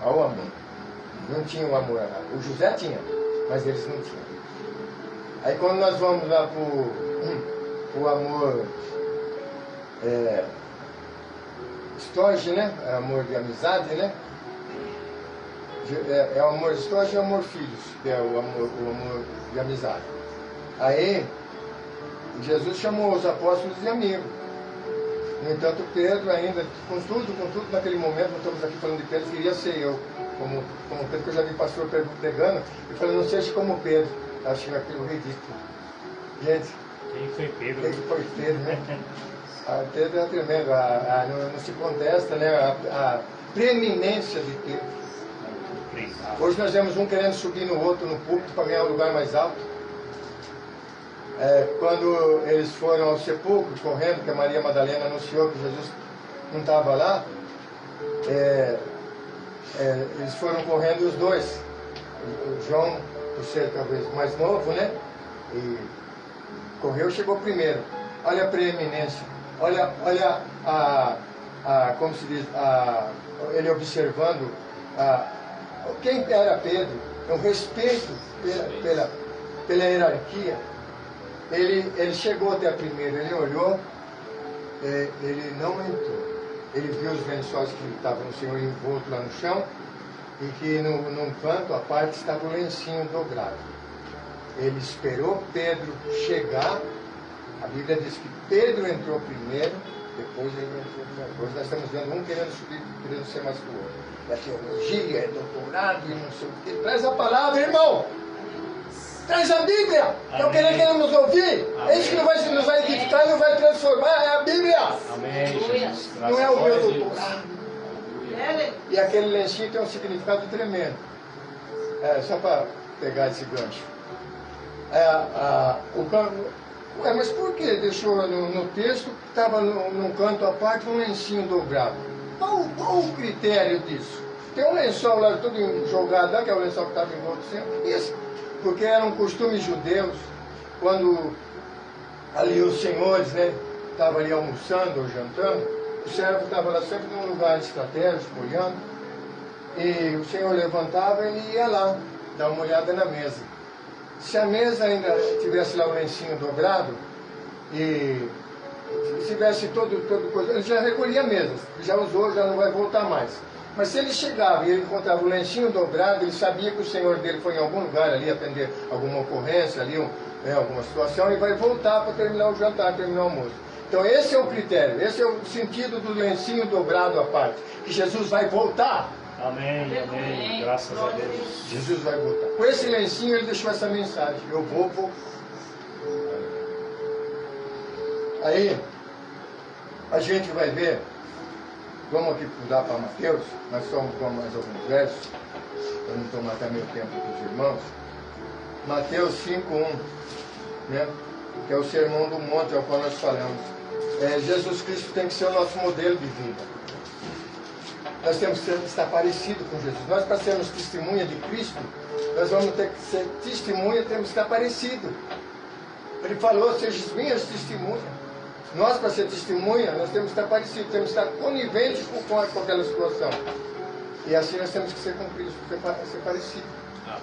Ao amor. Não tinha o amor. O José tinha, mas eles não tinham. Aí quando nós vamos lá para o amor estorge, né? Amor de amizade, né? É o amor estorge e o amor filhos, que é o amor de amizade. Aí Jesus chamou os apóstolos de amigos. No entanto, Pedro ainda, com tudo naquele momento, não estamos aqui falando de Pedro, queria ser eu, como Pedro, que eu já vi pastor pregando, e falando, não seja como Pedro. Acho aquilo ridículo. Gente, quem foi Pedro? Quem foi Pedro, né? Pedro é tremendo, não se contesta, né? A preeminência de Pedro. Hoje nós vemos um querendo subir no outro no púlpito para ganhar um lugar mais alto. Quando eles foram ao sepulcro correndo, que a Maria Madalena anunciou que Jesus não estava lá, eles foram correndo os dois. O João, por ser talvez mais novo, né? E correu, chegou primeiro. Olha a preeminência, olha como se diz, ele observando quem era Pedro, o respeito pela hierarquia. Ele chegou até a primeira, ele olhou, ele não entrou. Ele viu os lençóis que estavam no Senhor envolto lá no chão, e que num canto, à parte, estava o lencinho dobrado. Ele esperou Pedro chegar. A Bíblia diz que Pedro entrou primeiro, depois ele entrou. Hoje nós estamos vendo um querendo subir, querendo ser mais que o outro. É teologia, é doutorado e não sei o quê. Traz a palavra, irmão! Traz a Bíblia! É o que nós queremos ouvir! É isso que nos vai edificar e nos vai transformar, é a Bíblia! Amém. Não é o meu doutorado. E aquele lencinho tem um significado tremendo. Só para pegar esse gancho. Mas por que deixou no texto que estava num canto à parte um lencinho dobrado? Qual o critério disso? Tem um lençol lá todo jogado lá, que é o lençol que estava em volta sempre. Isso, porque era um costume judeus, quando ali os senhores, né, estavam ali almoçando ou jantando, o servo estava lá sempre num lugar estratégico, olhando, e o senhor levantava e ia lá, dar uma olhada na mesa. Se a mesa ainda tivesse lá o lencinho dobrado, e se tivesse todo coisa, ele já recolhia a mesa, já usou, já não vai voltar mais. Mas se ele chegava e ele encontrava o lencinho dobrado, ele sabia que o senhor dele foi em algum lugar ali atender alguma ocorrência, ali, alguma situação, e vai voltar para terminar o jantar, terminar o almoço. Então esse é o critério, esse é o sentido do lencinho dobrado à parte, que Jesus vai voltar. Amém, amém, graças a Deus. Jesus vai voltar. Com esse lencinho ele deixou essa mensagem, eu vou. Aí, a gente vai ver, vamos aqui mudar para Mateus, nós vamos com mais alguns versos, para não tomar também o tempo dos irmãos. Mateus 5:1, né? que é o Sermão do Monte, ao qual nós falamos. Jesus Cristo tem que ser o nosso modelo de vida. Nós temos que estar parecido com Jesus. Nós, para sermos testemunha de Cristo, nós vamos ter que ser testemunha, temos que estar parecido. Ele falou, sejam minhas testemunhas. Nós, para ser testemunha, nós temos que estar parecidos, temos que estar coniventes com aquela situação. E assim nós temos que ser com Cristo, ser parecido.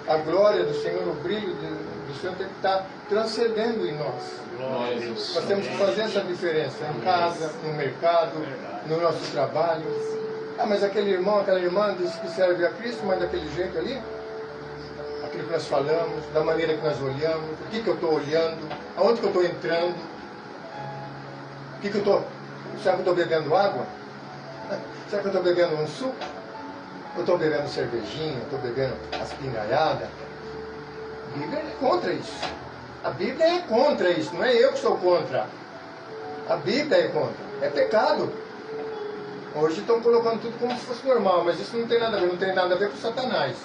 A glória do Senhor, o brilho do Senhor tem que estar transcendendo em nós. Glória a Deus. Nós temos que fazer essa diferença em casa, no mercado, no nosso trabalho. Ah, mas aquele irmão, aquela irmã disse que serve a Cristo, mas daquele jeito ali? Aquilo que nós falamos, da maneira que nós olhamos, o que eu estou olhando, aonde que eu estou entrando, o que eu estou... Será que eu estou bebendo água? Será que eu estou bebendo um suco? Eu estou bebendo cervejinha, estou bebendo aspingalhada? A Bíblia é contra isso. A Bíblia é contra isso, não é eu que sou contra. A Bíblia é contra. É pecado. Hoje estão colocando tudo como se fosse normal, mas isso não tem nada a ver, não tem nada a ver com Satanás.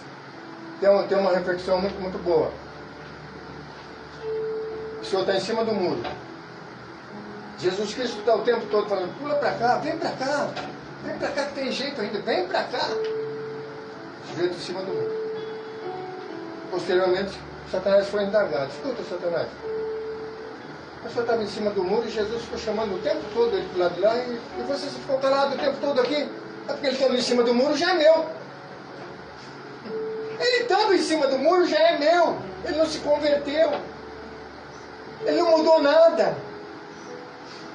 Tem uma reflexão muito, muito boa. O Senhor está em cima do muro. Jesus Cristo está o tempo todo falando, pula para cá, vem para cá que tem jeito ainda, vem para cá. Jeito em cima do muro. Posteriormente, Satanás foi indagado. Escuta, Satanás. O senhor estava em cima do muro e Jesus ficou chamando o tempo todo ele para o lado de lá e você ficou calado o tempo todo aqui. É porque ele estava em cima do muro, já é meu. Ele estava em cima do muro, já é meu. Ele não se converteu. Ele não mudou nada.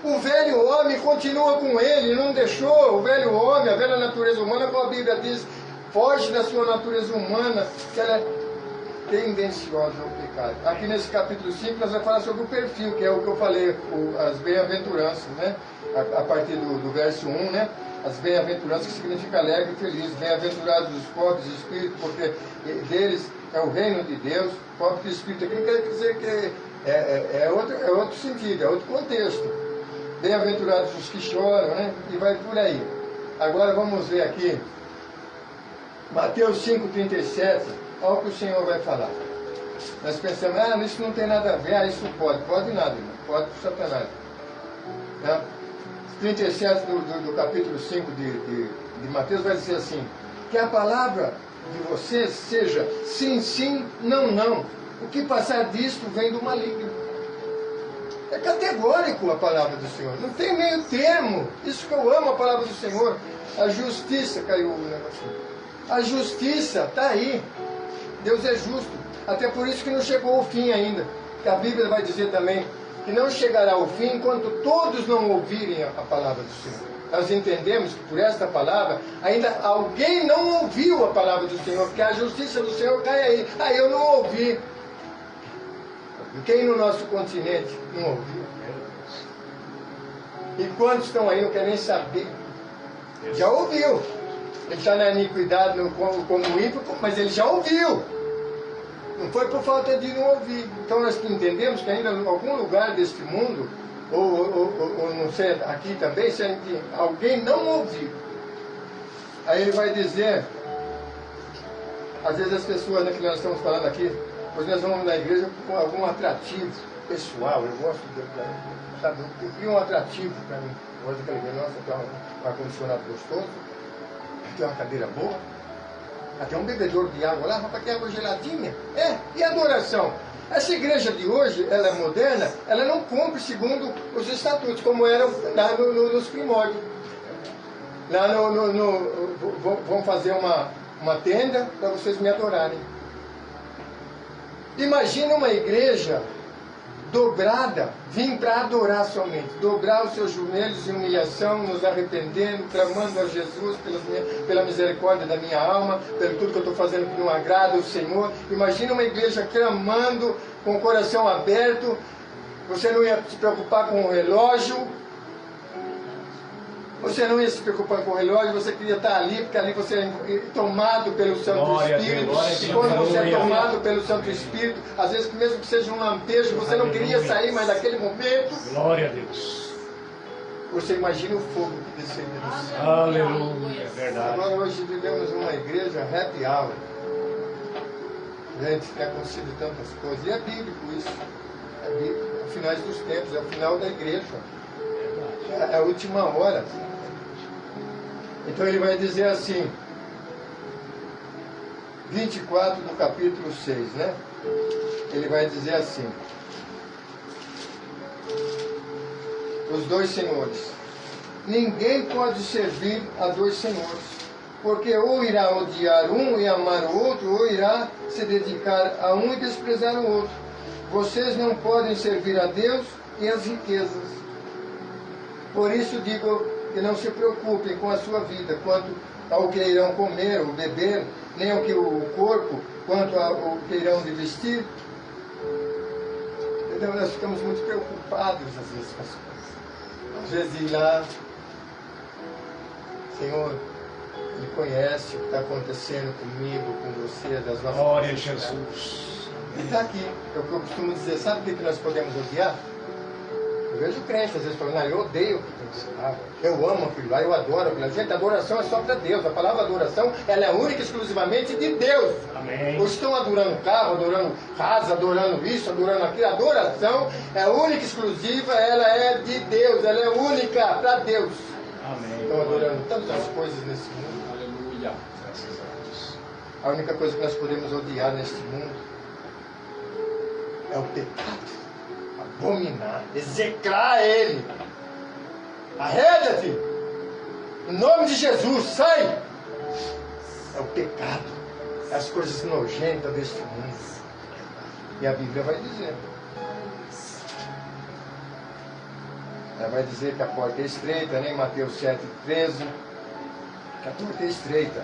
O velho homem continua com ele, não deixou o velho homem, a velha natureza humana, como a Bíblia diz, foge da sua natureza humana, que ela é tendenciosa ao pecado. Aqui nesse capítulo 5 nós vamos falar sobre o perfil, que é o que eu falei, as bem-aventuranças, né? A partir do verso 1, né? As bem-aventuranças, que significa alegre e feliz. Bem-aventurados os pobres de espírito, porque deles é o reino de Deus. Pobre de espírito aqui não quer dizer que é outro sentido, é outro contexto. Bem-aventurados os que choram, né? E vai por aí. Agora vamos ver aqui Mateus 5,37. Olha o que o Senhor vai falar. Nós pensamos, isso não tem nada a ver, isso pode nada, irmão. Pode para Satanás. Tá? 37 do capítulo 5 de Mateus vai dizer assim, que a palavra de vocês seja sim, sim, não, não. O que passar disto vem do maligno. É categórico a palavra do Senhor. Não tem meio termo. Isso que eu amo a palavra do Senhor. A justiça, caiu o negocinho. A justiça está aí. Deus é justo. Até por isso que não chegou o fim ainda. Que a Bíblia vai dizer também que não chegará o fim enquanto todos não ouvirem a palavra do Senhor. Nós entendemos que por esta palavra ainda alguém não ouviu a palavra do Senhor, porque a justiça do Senhor cai aí. Eu não ouvi. Quem no nosso continente não ouviu? E quantos estão aí não querem nem saber? Já ouviu. Ele está na iniquidade como ímpio, mas ele já ouviu. Não foi por falta de não ouvir. Então nós entendemos que ainda em algum lugar deste mundo, ou não sei, aqui também, se alguém não ouviu. Aí ele vai dizer, às vezes as pessoas, né, que nós estamos falando aqui, pois nós vamos na igreja com algum atrativo pessoal. Eu gosto sabe, eu crio um atrativo para mim. Eu gosto daquela igreja, nossa, tem um ar-condicionado gostoso, tem uma cadeira boa, até um bebedor de água lá, rapaz, que água geladinha. E a adoração? Essa igreja de hoje, ela é moderna, ela não cumpre segundo os estatutos, como eram lá nos primórdios. Lá vão fazer uma tenda para vocês me adorarem. Imagina uma igreja dobrada, vim para adorar somente, dobrar os seus joelhos em humilhação, nos arrependendo, clamando a Jesus pela misericórdia da minha alma, pelo tudo que eu estou fazendo que não agrada ao Senhor. Imagina uma igreja clamando, com o coração aberto, você não ia se preocupar com o relógio, você não ia se preocupar com o relógio, você queria estar ali, porque ali você é tomado pelo Santo Espírito. E quando você é tomado pelo Santo Espírito, às vezes mesmo que seja um lampejo, você não queria sair mais daquele momento. Glória a Deus. Você imagina o fogo que desceria do céu. Aleluia, é verdade. Agora hoje vivemos uma igreja happy hour. Gente, tem acontecido tantas coisas. E é bíblico isso. É bíblico. os finais dos tempos, é o final da igreja. É a última hora. Então ele vai dizer assim, 24 do capítulo 6, né? Ele vai dizer assim: os dois senhores. Ninguém pode servir a dois senhores, porque ou irá odiar um e amar o outro, ou irá se dedicar a um e desprezar o outro. Vocês não podem servir a Deus e as riquezas. Por isso digo que não se preocupem com a sua vida, quanto ao que irão comer ou beber, nem ao que o corpo, quanto ao que irão de vestir. Entendeu? Nós ficamos muito preocupados às vezes com as coisas. Às vezes ir lá, Senhor, Ele conhece o que está acontecendo comigo, com você, das nossas Glória a necessidades. Jesus. Ele está aqui. É o que eu costumo dizer. Sabe o que nós podemos odiar? Eu vejo crente às vezes falando, eu odeio o que tem ensinado, eu amo aquilo lá, eu adoro aquilo lá. Gente, a adoração é só para Deus. A palavra adoração, ela é única e exclusivamente de Deus. Amém. Ou estão adorando carro, adorando casa, adorando isso, adorando aquilo. A adoração é única e exclusiva, ela é de Deus, ela é única para Deus. Amém. Estão adorando tantas coisas nesse mundo. Aleluia. Graças a Deus. A única coisa que nós podemos odiar neste mundo é o pecado. Abominar, execrar ele. Arreda-te! Em nome de Jesus, sai! É o pecado, é as coisas nojentas deste mundo. E a Bíblia vai dizer. Ela vai dizer que a porta é estreita, né? Em Mateus 7,13, que a porta é estreita.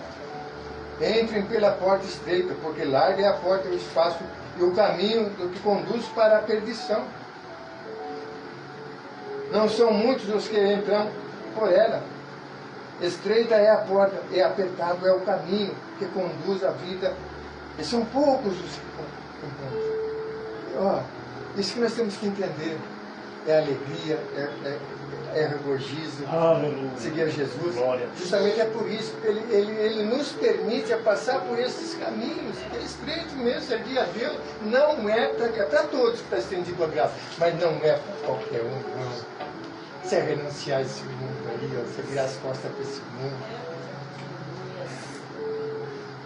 Entrem pela porta estreita, porque larga é a porta, o espaço e o caminho do que conduz para a perdição. Não são muitos os que entram por ela. Estreita é a porta, e apertado é o caminho que conduz à vida. E são poucos os que encontram. Isso que nós temos que entender. É alegria, é regozijo. Aleluia. Seguir a Jesus. Glória. Justamente é por isso que ele nos permite passar por esses caminhos. É estreito mesmo, servir a Deus. Não é para todos que está estendido a graça, mas não é para qualquer um. Não. Você renunciar a esse mundo aí, ó, você virar as costas para esse mundo.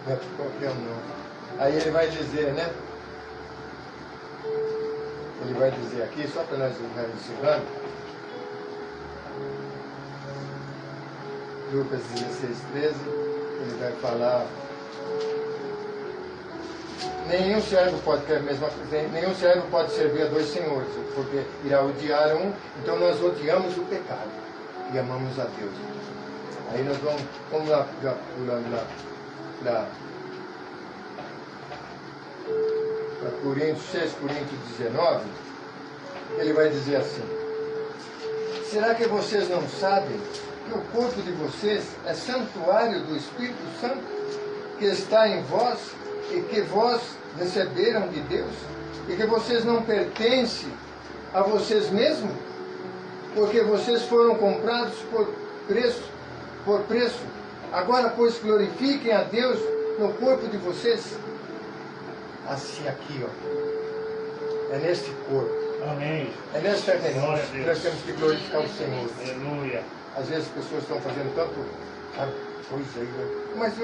Não é para qualquer um, não. Aí ele vai dizer, né? Ele vai dizer aqui, só para nós ir encerrando. Lucas 16:13, ele vai falar: nenhum servo pode ter a mesma coisa, nenhum servo pode servir a dois senhores, porque irá odiar um. Então nós odiamos o pecado e amamos a Deus. Aí nós vamos lá pulando para Coríntios 6, Coríntios 19, ele vai dizer assim: será que vocês não sabem que o corpo de vocês é santuário do Espírito Santo, que está em vós, e que vós receberam de Deus, e que vocês não pertencem a vocês mesmos, porque vocês foram comprados por preço. Agora, pois, glorifiquem a Deus no corpo de vocês. Assim aqui, ó. É neste corpo. Amém. É nesta renúncia que nós temos que glorificar o Senhor. Aleluia. Às vezes as pessoas estão fazendo tanto coisa aí, né? Mas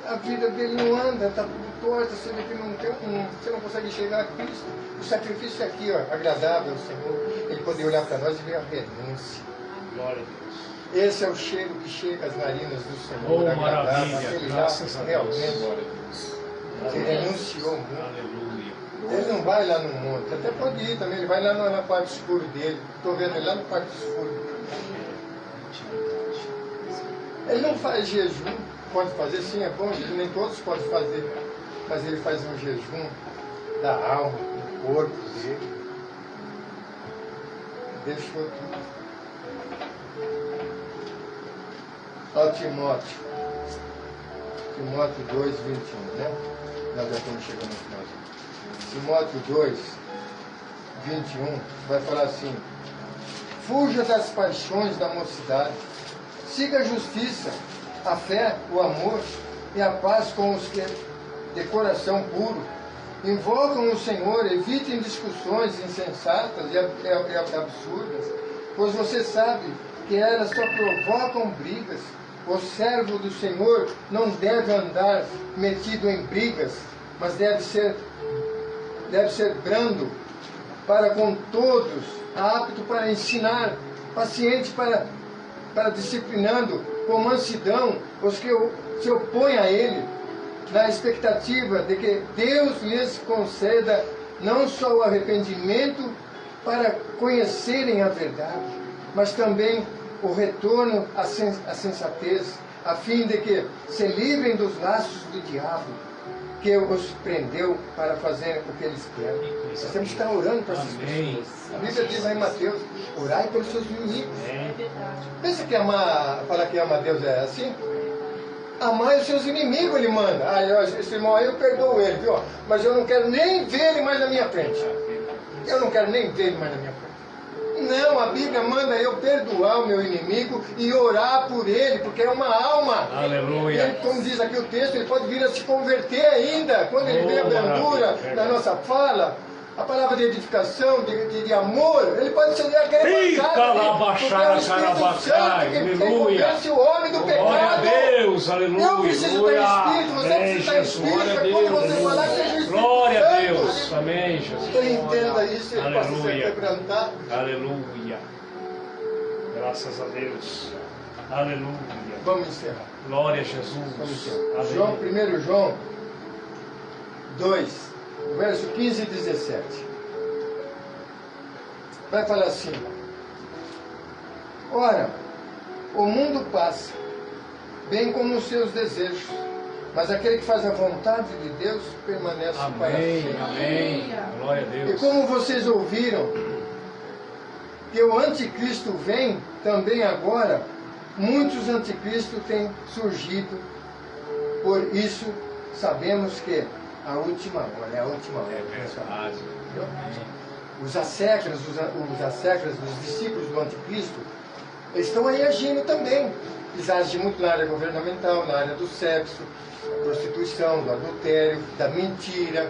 a vida dele não anda, está tudo torto, você vê que você não consegue chegar a Cristo. O sacrifício é aqui, ó, agradável ao Senhor. Ele poder olhar para nós e ver a renúncia. Glória a Deus. Esse é o cheiro que chega às narinas do Senhor. Oh, agradável, maravilha. aquele lá, Graças a Deus. realmente, Glória a Deus. ele renunciou muito. Aleluia. Ele não vai lá no monte, até pode ir também, ele vai lá na parte escura dele. Estou vendo ele lá no parte escura. Ele não faz jejum, pode fazer, sim, é bom, nem todos podem fazer, mas ele faz um jejum da alma, do corpo dele. Deixou tudo. Ó Timóteo 2, 21, né? Nós já estamos chegando no final. Timóteo 2, 21, vai falar assim: fuja das paixões da mocidade, siga a justiça, a fé, o amor e a paz com os que de coração puro invocam o Senhor, evitem discussões insensatas e absurdas, pois você sabe que elas só provocam brigas. O servo do Senhor não deve andar metido em brigas, mas deve ser brando para com todos, apto para ensinar, paciente para disciplinando, com mansidão os que se opõem a ele, na expectativa de que Deus lhes conceda não só o arrependimento para conhecerem a verdade, mas também o retorno à sensatez, a fim de que se livrem dos laços do diabo, que os prendeu para fazer o que eles querem. Nós temos que estar orando para essas pessoas. A Bíblia diz lá em Mateus, orai pelos seus inimigos. É verdade. Pensa que falar que ama Deus é assim? Amar os seus inimigos, ele manda. Esse irmão aí eu perdoo ele, viu? Mas eu não quero nem ver ele mais na minha frente. Eu não quero nem ver ele mais na minha frente. Não, a Bíblia manda eu perdoar o meu inimigo e orar por ele, porque é uma alma. Aleluia. Ele, como diz aqui o texto, ele pode vir a se converter ainda. Quando ele vê a brandura na nossa fala, a palavra de edificação, de amor, ele pode ser aquele aleluia. Ele o homem do pecado. Glória a Deus, aleluia. Não precisa estar em espírito, você precisa estar em espírito. Quando você falar que seja o Espírito Glória a Santo. Deus, amém, Jesus. Ele entenda isso, ele possa ser Aleluia. quebrantado. Aleluia. Graças a Deus. Aleluia. Vamos encerrar. Glória a Vamos Jesus. encerrar. Amém. 1 João 2, verso 15 e 17. Vai falar assim: ora, o mundo passa, bem como os seus desejos, mas aquele que faz a vontade de Deus permanece para Amém. sempre. Amém. Glória a E Deus. como vocês ouviram que o anticristo vem, também agora muitos anticristos têm surgido. Por isso sabemos que a última hora é a última hora. É verdade. Os assecras, os discípulos do anticristo, eles estão aí agindo também. Eles agem muito na área governamental, na área do sexo, da prostituição, do adultério, da mentira.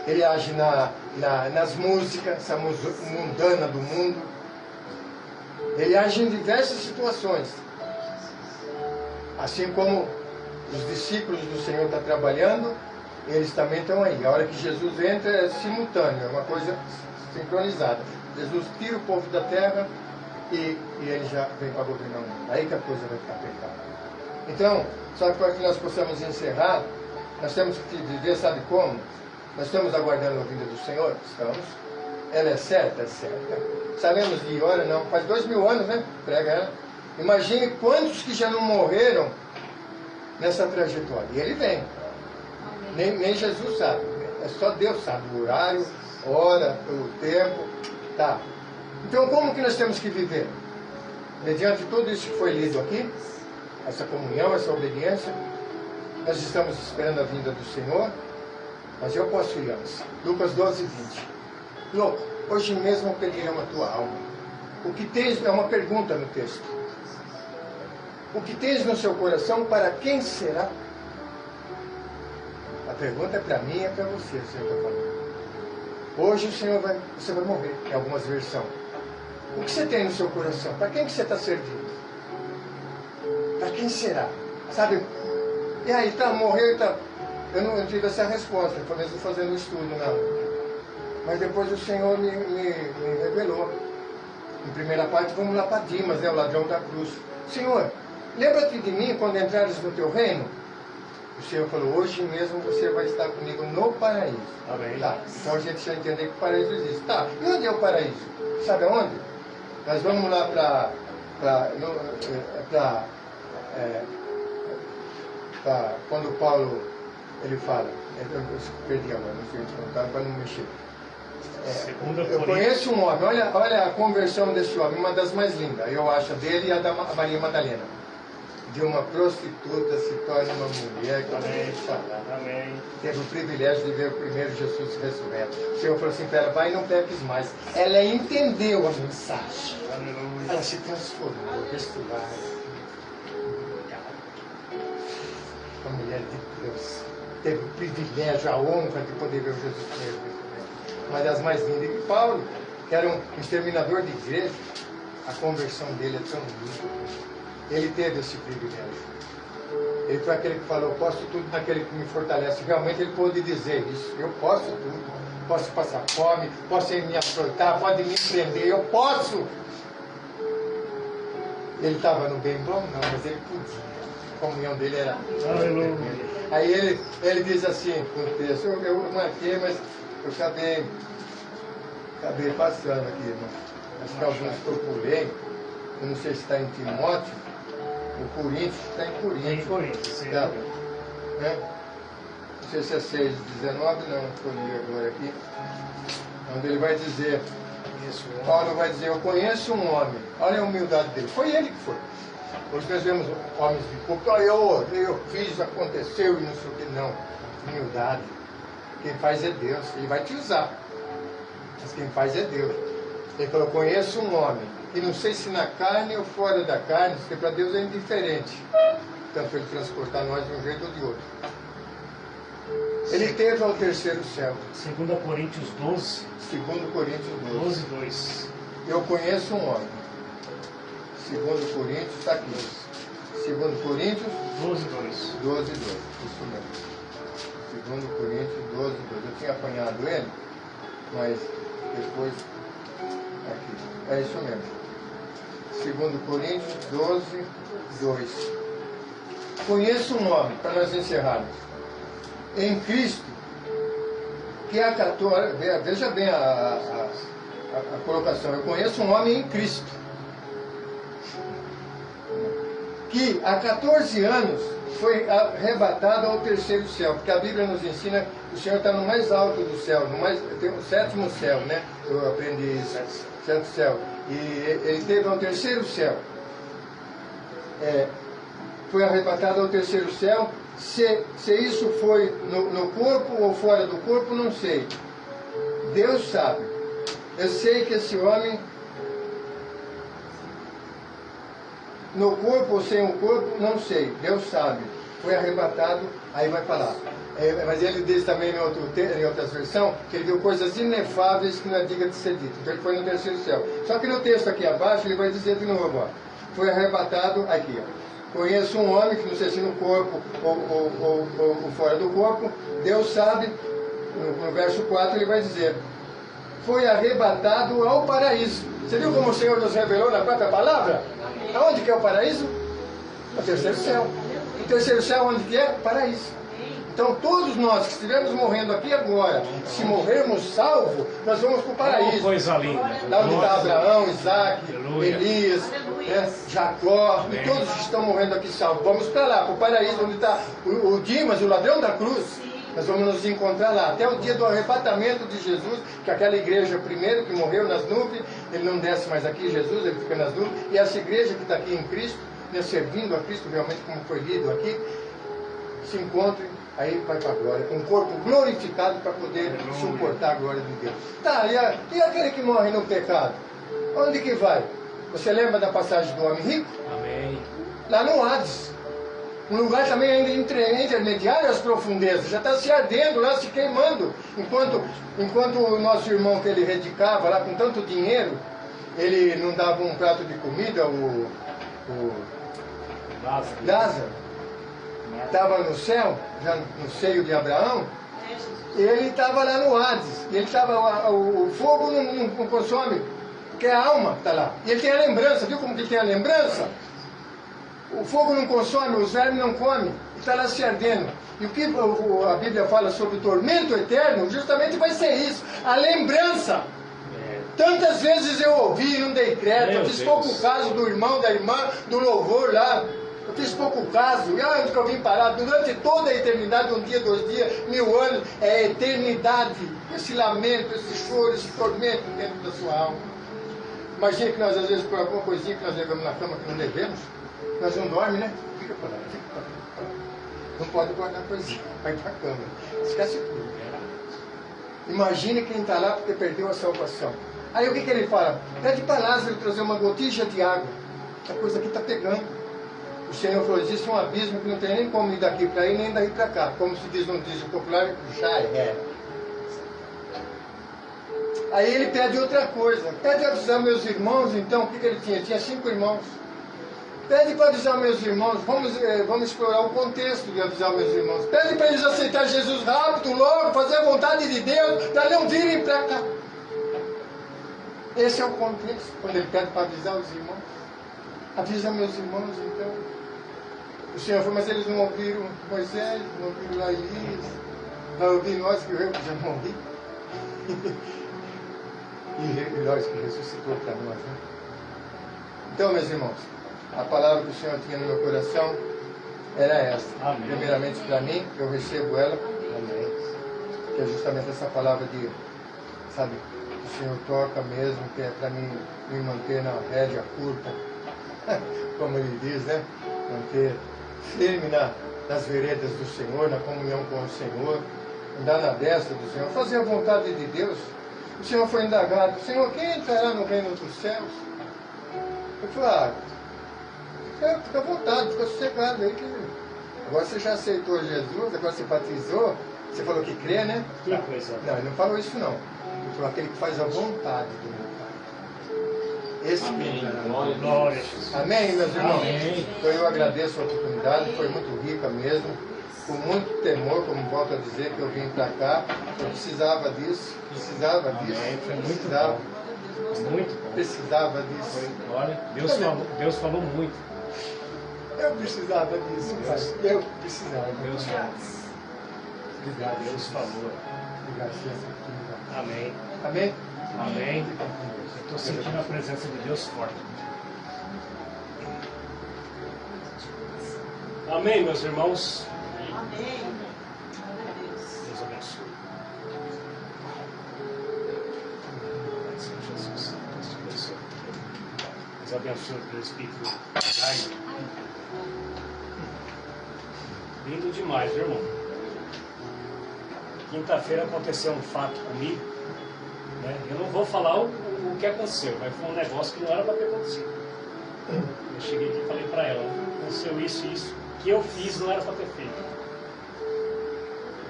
Ele age nas músicas, essa mundana do mundo. Ele age em diversas situações. Assim como os discípulos do Senhor estão trabalhando, eles também estão aí. A hora que Jesus entra é simultâneo, é uma coisa sincronizada. Jesus tira o povo da terra e ele já vem para governar o mundo. Aí que a coisa vai ficar apertada. Então, só para que nós possamos encerrar, nós temos que viver, sabe como? Nós estamos aguardando a vinda do Senhor? Estamos. Ela é certa? É certa. Sabemos de hora? Não. Faz 2000 anos, né? Prega ela. Imagine quantos que já não morreram nessa trajetória. E ele vem. Nem Jesus sabe. É só Deus sabe o horário, hora, o tempo. Tá. Então como que nós temos que viver? Mediante tudo isso que foi lido aqui, essa comunhão, essa obediência, nós estamos esperando a vinda do Senhor, mas eu posso ir antes. Lucas 12, 20. Louco, hoje mesmo pedirão a tua alma. O que tens, é uma pergunta no texto. O que tens no seu coração, para quem será? A pergunta é para mim e é para você, o Senhor está falando. Hoje você vai morrer, em algumas versões. O que você tem no seu coração? Para quem que você está servindo? Para quem será? Sabe? E aí, tá, morreu, tá. Eu não tive essa resposta, eu mesmo fazendo um estudo, não. Mas depois o Senhor me revelou. Em primeira parte, vamos lá para Dimas, né, o ladrão da cruz. Senhor, lembra-te de mim quando entrares no teu reino? O Senhor falou, hoje mesmo você vai estar comigo no paraíso. Amém. Tá, então a gente já entendeu que o paraíso existe. Tá, e onde é o paraíso? Sabe aonde? Nós vamos lá para quando Paulo ele fala, eu perdi agora, não sei contar para não mexer. Eu conheço um homem, olha a conversão desse homem, uma das mais lindas, eu acho, dele e a da Maria Madalena. De uma prostituta se torna uma mulher que Amém. teve o privilégio de ver o primeiro Jesus ressurreto. O Senhor falou assim para ela, vai e não peques mais. Ela entendeu a mensagem. Aleluia. Ela se transformou, restaurada. Uma mulher de Deus. teve o privilégio, a honra de poder ver o Jesus Cristo. Uma das mais lindas. E Paulo, que era um exterminador de igreja, a conversão dele é tão linda. Ele teve esse privilégio. Ele foi aquele que falou, posso tudo naquele que me fortalece. Realmente ele pôde dizer isso. Eu posso tudo. Posso passar fome, posso me açoitar, pode me prender, eu posso. Ele estava no bem bom? Não, mas ele podia. A comunhão dele era... Aí ele diz assim, no texto, eu marquei, mas eu acabei passando aqui, irmão. Acho que alguns que eu pulei, eu não sei se está em Timóteo, o Coríntios, está em Coríntios. Sim. Tá? Né? Não sei se é 6, 19, não, estou lendo agora aqui. Onde ele vai dizer, Paulo vai dizer, eu conheço um homem, olha a humildade dele, foi ele que foi. Hoje nós vemos homens de culto, eu fiz, aconteceu e não sei o que, não. Humildade. Quem faz é Deus, ele vai te usar. Mas quem faz é Deus. Ele falou, conheço um homem, e não sei se na carne ou fora da carne, porque para Deus é indiferente. Tanto ele transportar nós de um jeito ou de outro. Ele teve ao terceiro céu. 2 Coríntios 12. 2 Coríntios 12. 2. Eu conheço um homem. 2 Coríntios, está aqui. 2 Coríntios 12, 2. Isso mesmo. 2 Coríntios 12, 2. Eu tinha apanhado ele, mas depois... Aqui. É isso mesmo. 2 Coríntios 12, 2. Conheço um homem, para nós encerrarmos. Em Cristo, que há 14... Veja bem a colocação. Eu conheço um homem em Cristo, que há 14 anos foi arrebatado ao terceiro céu, porque a Bíblia nos ensina que o Senhor está no mais alto do céu, tem o sétimo céu, né? Eu aprendi isso, sétimo céu. E ele teve ao terceiro céu. Foi arrebatado ao terceiro céu. Se isso foi no corpo ou fora do corpo, não sei. Deus sabe. Eu sei que esse homem, no corpo ou sem o corpo, não sei. Deus sabe. Foi arrebatado, aí vai falar. Mas ele diz também em outras versões que ele viu coisas inefáveis que não é diga de ser dito. Então ele foi no terceiro céu. Só que no texto aqui abaixo ele vai dizer de novo, ó, foi arrebatado aqui, ó. Conheço um homem que não sei se no corpo ou fora do corpo, Deus sabe, no verso 4 ele vai dizer, foi arrebatado ao paraíso. Você viu como o Senhor nos revelou na própria palavra? Aonde que é o paraíso? No terceiro céu. O terceiro céu onde que é? Paraíso. Então todos nós que estivermos morrendo aqui agora, se morrermos salvos, nós vamos para o paraíso. Coisa linda. Lá onde está Abraão, Isaac, Aleluia. Elias, Jacó, e todos que estão morrendo aqui salvos. Vamos para lá, para o paraíso, onde está o Dimas, o ladrão da cruz. Nós vamos nos encontrar lá, até o dia do arrebatamento de Jesus, que aquela igreja primeiro que morreu nas nuvens, ele não desce mais aqui, Jesus, ele fica nas nuvens, e essa igreja que está aqui em Cristo, né, servindo a Cristo realmente como foi lido aqui, se encontre, aí vai para a glória, com um corpo glorificado para poder suportar a glória de Deus. Tá, e aquele que morre no pecado? Onde que vai? Você lembra da passagem do homem rico? Amém. Lá no Hades. Um lugar também ainda intermediário às profundezas. Já está se ardendo lá, se queimando. Enquanto o nosso irmão que ele redicava lá com tanto dinheiro, ele não dava um prato de comida, o Lázaro. Estava no céu, já no seio de Abraão, e ele estava lá no Hades. E ele estava, o fogo não consome, porque a alma está lá. E ele tem a lembrança, viu como que ele tem a lembrança? O fogo não consome, os vermes não comem, está lá se ardendo. E o que a Bíblia fala sobre o tormento eterno, justamente vai ser isso, a lembrança. Tantas vezes eu ouvi e não dei crédito, eu fiz pouco caso do irmão, da irmã, do louvor lá. Eu fiz pouco caso, e onde que eu vim parar? Durante toda a eternidade, 1 dia, 2 dias, 1000 anos, é eternidade. Esse lamento, esse choro, esse tormento dentro da sua alma. Imagina que nós, às vezes, por alguma coisinha que nós levamos na cama que não devemos, nós não dormimos, né? Fica para lá, fica para lá. Não pode guardar coisinha, vai para a cama. Esquece tudo. Imagine quem está lá porque perdeu a salvação. Aí o que ele fala? Pede para Lázaro trazer uma gotinha de água. A coisa aqui está pegando. O Senhor falou, existe um abismo que não tem nem como ir daqui para aí, nem daí para cá. Como se diz no diz o popular, já é. Aí ele pede outra coisa. Pede avisar meus irmãos, então, o que ele tinha? Ele tinha 5 irmãos. Pede para avisar meus irmãos, vamos explorar o contexto de avisar meus irmãos. Pede para eles aceitar Jesus rápido, logo, fazer a vontade de Deus, para não virem para cá. Esse é o contexto, quando ele pede para avisar os irmãos. Avisa meus irmãos, então. O Senhor falou, mas eles não ouviram Moisés, não ouviram lá Elias. Vai ouvir nós que eu já morri. E nós que ressuscitou para nós, né? Então, meus irmãos, a palavra que o Senhor tinha no meu coração era essa. Amém. Primeiramente para mim, eu recebo ela. Amém. Que é justamente essa palavra de, sabe, o Senhor toca mesmo, que é para mim me manter na rédea curta, como ele diz, né? Manter firme nas veredas do Senhor, na comunhão com o Senhor, andar na destra do Senhor, fazer a vontade de Deus. O Senhor foi indagado, Senhor, quem entrará no reino dos céus? Eu falei, fica à vontade, fica sossegado aí. Agora você já aceitou Jesus, agora você batizou, você falou que crê, né? Que coisa. Não, ele não falou isso não. Ele falou aquele que faz a vontade do meu Pai. Esse Amém. que entrará no Glória reino. Glória a Jesus. Amém, meus irmãos? Amém. Então eu agradeço a oportunidade, foi muito rica mesmo. Com muito temor, como volto a dizer, que eu vim para cá. Eu precisava disso, precisava disso. Amém, foi muito precisava, bom. Muito bom. precisava disso. Glória. Deus falou muito. Eu precisava disso, Pai. Eu precisava. Deus falou. Obrigado, Deus falou. Obrigado, Jesus. Amém. Amém? Amém. Eu estou sentindo a presença de Deus forte. Amém, meus irmãos. Amém. Glória a Deus. Deus abençoe. Senhor Jesus. Deus te abençoe. Deus abençoe o presbítero Jair. Lindo demais, viu, irmão? Quinta-feira aconteceu um fato comigo, né? Eu não vou falar o que aconteceu, mas foi um negócio que não era para ter acontecido. Eu cheguei aqui e falei para ela, aconteceu isso e isso, que eu fiz não era para ter feito,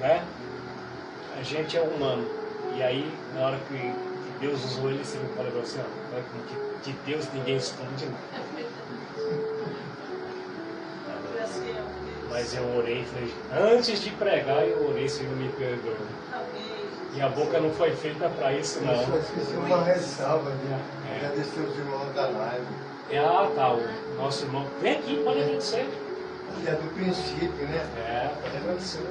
né? A gente é humano, e aí na hora que Deus usou ele, você me falou assim, ó, de Deus ninguém esconde nada. Mas eu orei e falei, antes de pregar eu orei, Senhor me perdoe. E a boca não foi feita para isso não. Eu só esqueci uma ressalva de agradecer os irmãos da live. Tá, o nosso irmão. Vem aqui, pode agradecer. Que é do princípio, né? Pode agradecer.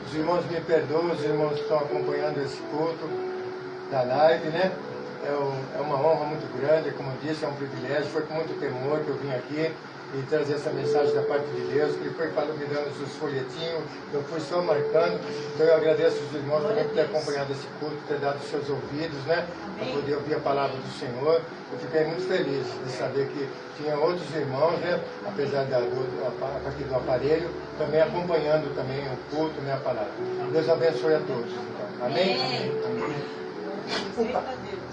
Os irmãos me perdoam, os irmãos que estão acompanhando esse culto da live, né? É uma honra muito grande, como eu disse, é um privilégio. Foi com muito temor que eu vim aqui e trazer essa mensagem da parte de Deus, que ele foi me dando os folhetinhos, eu fui só marcando. Então eu agradeço os irmãos também por ter acompanhado esse culto, ter dado os seus ouvidos, né? Para poder ouvir a palavra do Senhor. Eu fiquei muito feliz de saber que tinha outros irmãos, né? Apesar a partir do aparelho, também acompanhando também o culto, né? A palavra. Deus abençoe a todos. Então. Amém? Glória a Deus.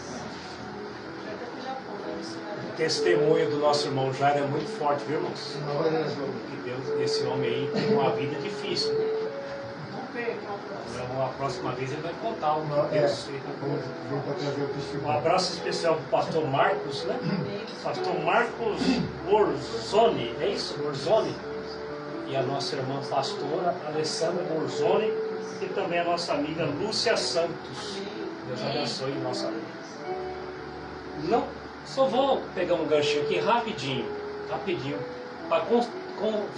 O testemunho do nosso irmão Jair é muito forte, viu, irmãos? Que Deus, esse homem aí tem uma vida difícil. Não perca a próxima. A próxima vez ele vai contar o que Deus fez. Vou trazer o Um testemunho. abraço especial para o pastor Marcos, né? Pastor Marcos Borzoni, é isso? Borzoni. E a nossa irmã pastora Alessandra Borzoni e também a nossa amiga Lúcia Santos. Deus abençoe nossa vida. Não, só vou pegar um ganchinho aqui rapidinho, para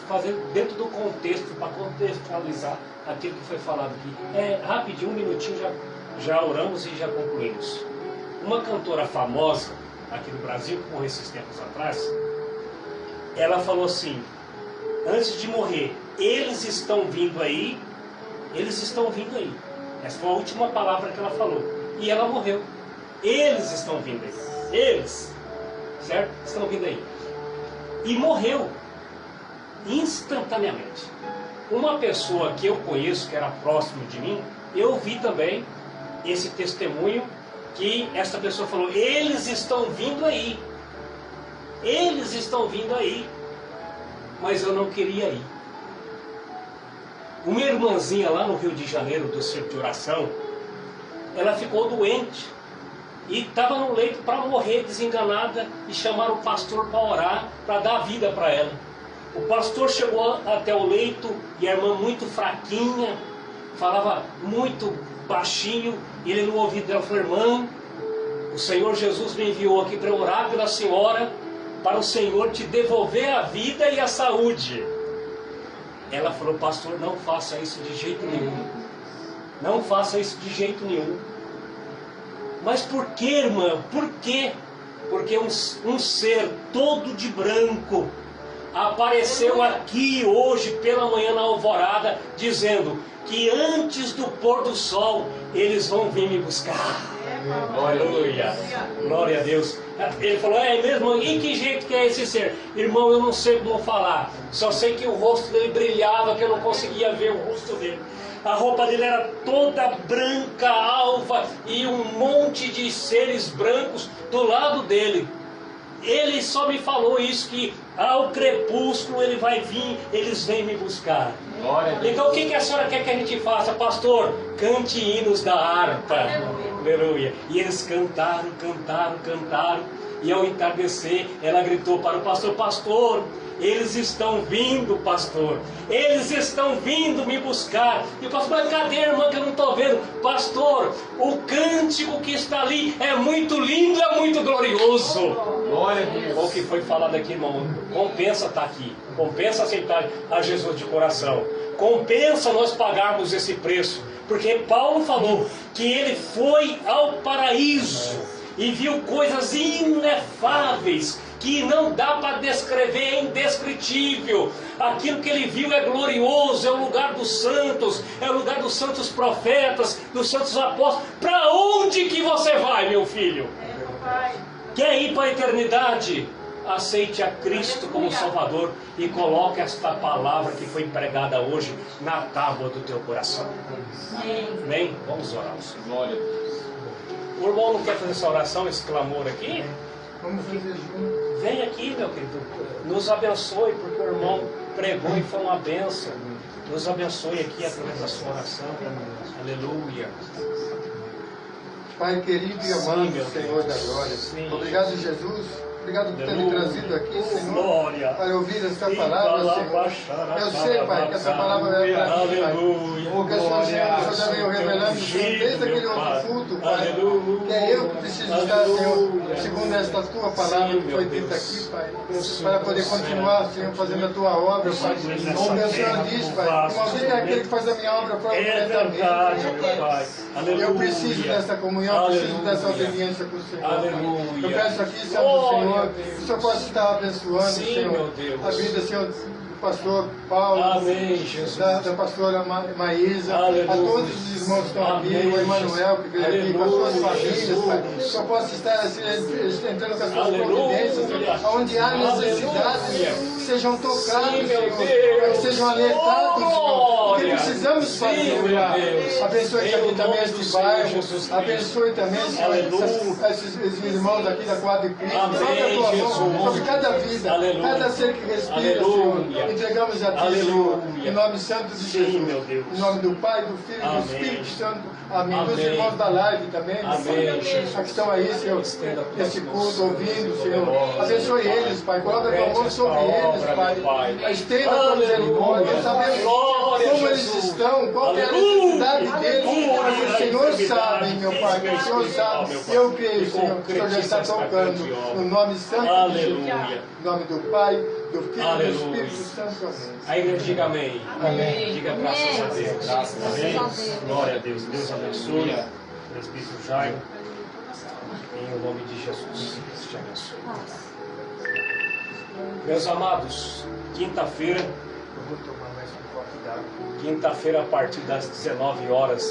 fazer dentro do contexto, para contextualizar aquilo que foi falado aqui. Rapidinho, um minutinho, já oramos e já concluímos. Uma cantora famosa aqui no Brasil, que morreu esses tempos atrás, ela falou assim, antes de morrer, eles estão vindo aí. Essa foi a última palavra que ela falou. E ela morreu. Eles estão vindo aí. Eles, certo? Estão vindo aí. E morreu instantaneamente. Uma pessoa que eu conheço, que era próximo de mim, eu vi também esse testemunho que essa pessoa falou, eles estão vindo aí. eles estão vindo aí, mas eu não queria ir. Uma irmãzinha lá no Rio de Janeiro, do Centro de Oração, ela ficou doente e estava no leito para morrer, desenganada, e chamaram o pastor para orar, para dar vida para ela. O pastor chegou até o leito e a irmã muito fraquinha, falava muito baixinho, e ele no ouvido dela falou: irmã, o Senhor Jesus me enviou aqui para orar pela senhora, para o Senhor te devolver a vida e a saúde. Ela falou: pastor, não faça isso de jeito nenhum. Não faça isso de jeito nenhum. Mas por que, irmã? Por quê? Porque um ser todo de branco apareceu aqui hoje pela manhã na alvorada, dizendo que antes do pôr do sol eles vão vir me buscar. Aleluia, glória a Deus. Ele falou: é mesmo? E que jeito que é esse ser? Irmão, eu não sei como falar, só sei que o rosto dele brilhava, que eu não conseguia ver o rosto dele. A roupa dele era toda branca, alva, e um monte de seres brancos do lado dele. Ele só me falou isso, que ao crepúsculo ele vai vir, eles vêm me buscar. Então o que a senhora quer que a gente faça? Pastor, cante hinos da harpa. Aleluia. E eles cantaram. E ao entardecer, ela gritou para o pastor: pastor, eles estão vindo, pastor. Eles estão vindo me buscar. E o pastor: mas cadê, irmã, que eu não estou vendo? Pastor, o cântico que está ali é muito lindo, é muito glorioso. Glória a Deus. O que foi falado aqui, irmão, compensa estar aqui. Compensa aceitar a Jesus de coração. Compensa nós pagarmos esse preço. Porque Paulo falou que ele foi ao paraíso e viu coisas inefáveis, que não dá para descrever, é indescritível. Aquilo que ele viu é glorioso, é o lugar dos santos, é o lugar dos santos profetas, dos santos apóstolos. Para onde que você vai, meu filho? Quer ir para a eternidade? Aceite a Cristo como Salvador e coloque esta palavra que foi pregada hoje na tábua do teu coração. Amém? Vamos orar. Glória a Deus. O irmão não quer fazer essa oração, esse clamor aqui? Vamos fazer junto. Vem aqui, meu querido. Nos abençoe, porque o irmão pregou e foi uma bênção. Nos abençoe aqui através da sua oração. Aleluia. Pai querido e amado, Senhor da glória. Obrigado, Jesus. Obrigado por ter me trazido aqui, Senhor, para ouvir esta palavra, Senhor. Eu sei, Pai, que essa palavra é para mim, Pai. Porque o Senhor já veio revelando, Senhor, desde aquele outro culto, Pai, que é eu que preciso estar, Senhor, segundo esta Tua palavra que foi dita aqui, Pai, para poder continuar, Senhor, fazendo a Tua obra, Pai. Como o Senhor diz, Pai, que maldito é aquele que faz a minha obra corretamente, Pai. Eu preciso dessa comunhão, preciso dessa obediência com o Senhor. Eu peço aqui, Senhor do Senhor, que o Senhor possa estar abençoando, Senhor, a vida, Senhor, do pastor Paulo, da pastora Maísa, a todos os irmãos que estão aqui, o Emanuel que veio aqui, com as suas famílias, Pai. Que o Senhor possa estar entrando com as suas providências, onde há necessidades, que sejam tocados, Senhor, que sejam alertados, Senhor, o que precisamos fazer, Pai. Abençoe aqui também este bairro, abençoe também, Senhor, esses irmãos aqui da Quadra de Cristo, sobre cada vida, cada ser que respira, Senhor. Entregamos a Ti, Senhor, em nome santo de Jesus, em nome do Pai, do Filho e do Espírito Santo. Amém. Dos irmãos da live também, que estão aí, Senhor, nesse culto, ouvindo, Senhor. Abençoe eles, Pai. Coloca a Tua mão sobre eles, Pai. Estenda a Tua misericórdia. Sabemos como eles estão, qual é a necessidade deles. O Senhor sabe, meu Pai. O Senhor sabe. Eu creio, Senhor, que o Senhor já está tocando. No nome santo de Jesus. Em nome do Pai, do Filho e do Espírito Santo. Amém. A igreja diga amém. Amém. Diga graças a Deus. Amém. Glória a Deus. Deus abençoe. Presbítero Jairo. Em nome de Jesus. Deus te abençoe. Meus amados, quinta-feira. Eu vou tomar mais um copo d'água. Quinta-feira, a partir das 19 horas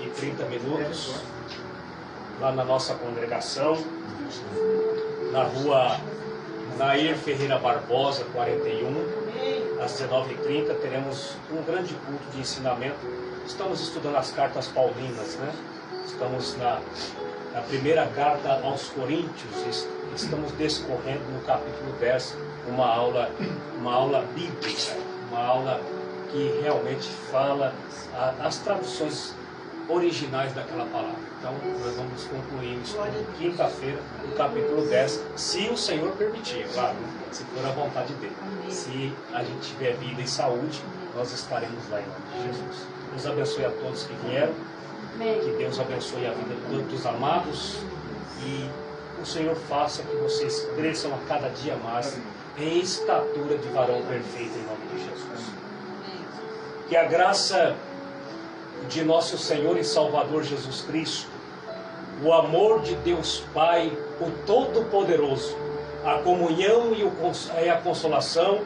e 30 minutos, lá na nossa congregação, na rua Nair Ferreira Barbosa, 41, às 19h30, teremos um grande culto de ensinamento. Estamos estudando as cartas paulinas, né? Estamos Na primeira carta aos Coríntios, estamos discorrendo no capítulo 10 uma aula bíblica, uma aula que realmente fala as traduções originais daquela palavra. Então, nós vamos concluir isso quinta-feira, no capítulo 10, se o Senhor permitir, claro, se for a vontade dele. Se a gente tiver vida e saúde, nós estaremos lá em nome de Jesus. Deus abençoe a todos que vieram, que Deus abençoe a vida dos amados e o Senhor faça que vocês cresçam a cada dia mais em estatura de varão perfeito em nome de Jesus. Que a graça de nosso Senhor e Salvador Jesus Cristo, o amor de Deus Pai, o Todo-Poderoso, a comunhão e a consolação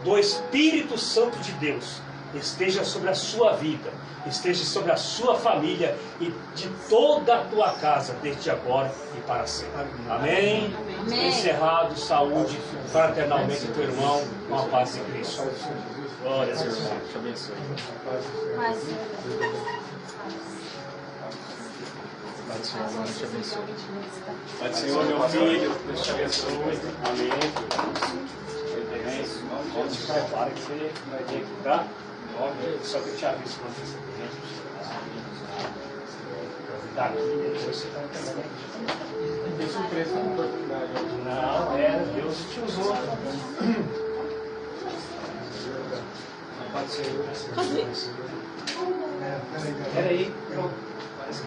do Espírito Santo de Deus esteja sobre a sua vida, esteja sobre a sua família e de toda a tua casa, desde agora e para sempre. Amém? Amém. Encerrado, saúde, fraternalmente teu irmão, com a paz de Cristo. Glória a Deus, irmão. Te abençoe. Paz do Senhor. Pai do Senhor, Deus te abençoe. Pai do Senhor, meu filho, Deus te abençoe. Amém. Vamos se prepara que você vai vir aqui, tá? Só que eu te aviso quando você vier. Daqui, depois você vai entendendo. Tem surpresa na oportunidade. Não, Deus te usou. Pode ser. Peraí. Peraí, pronto.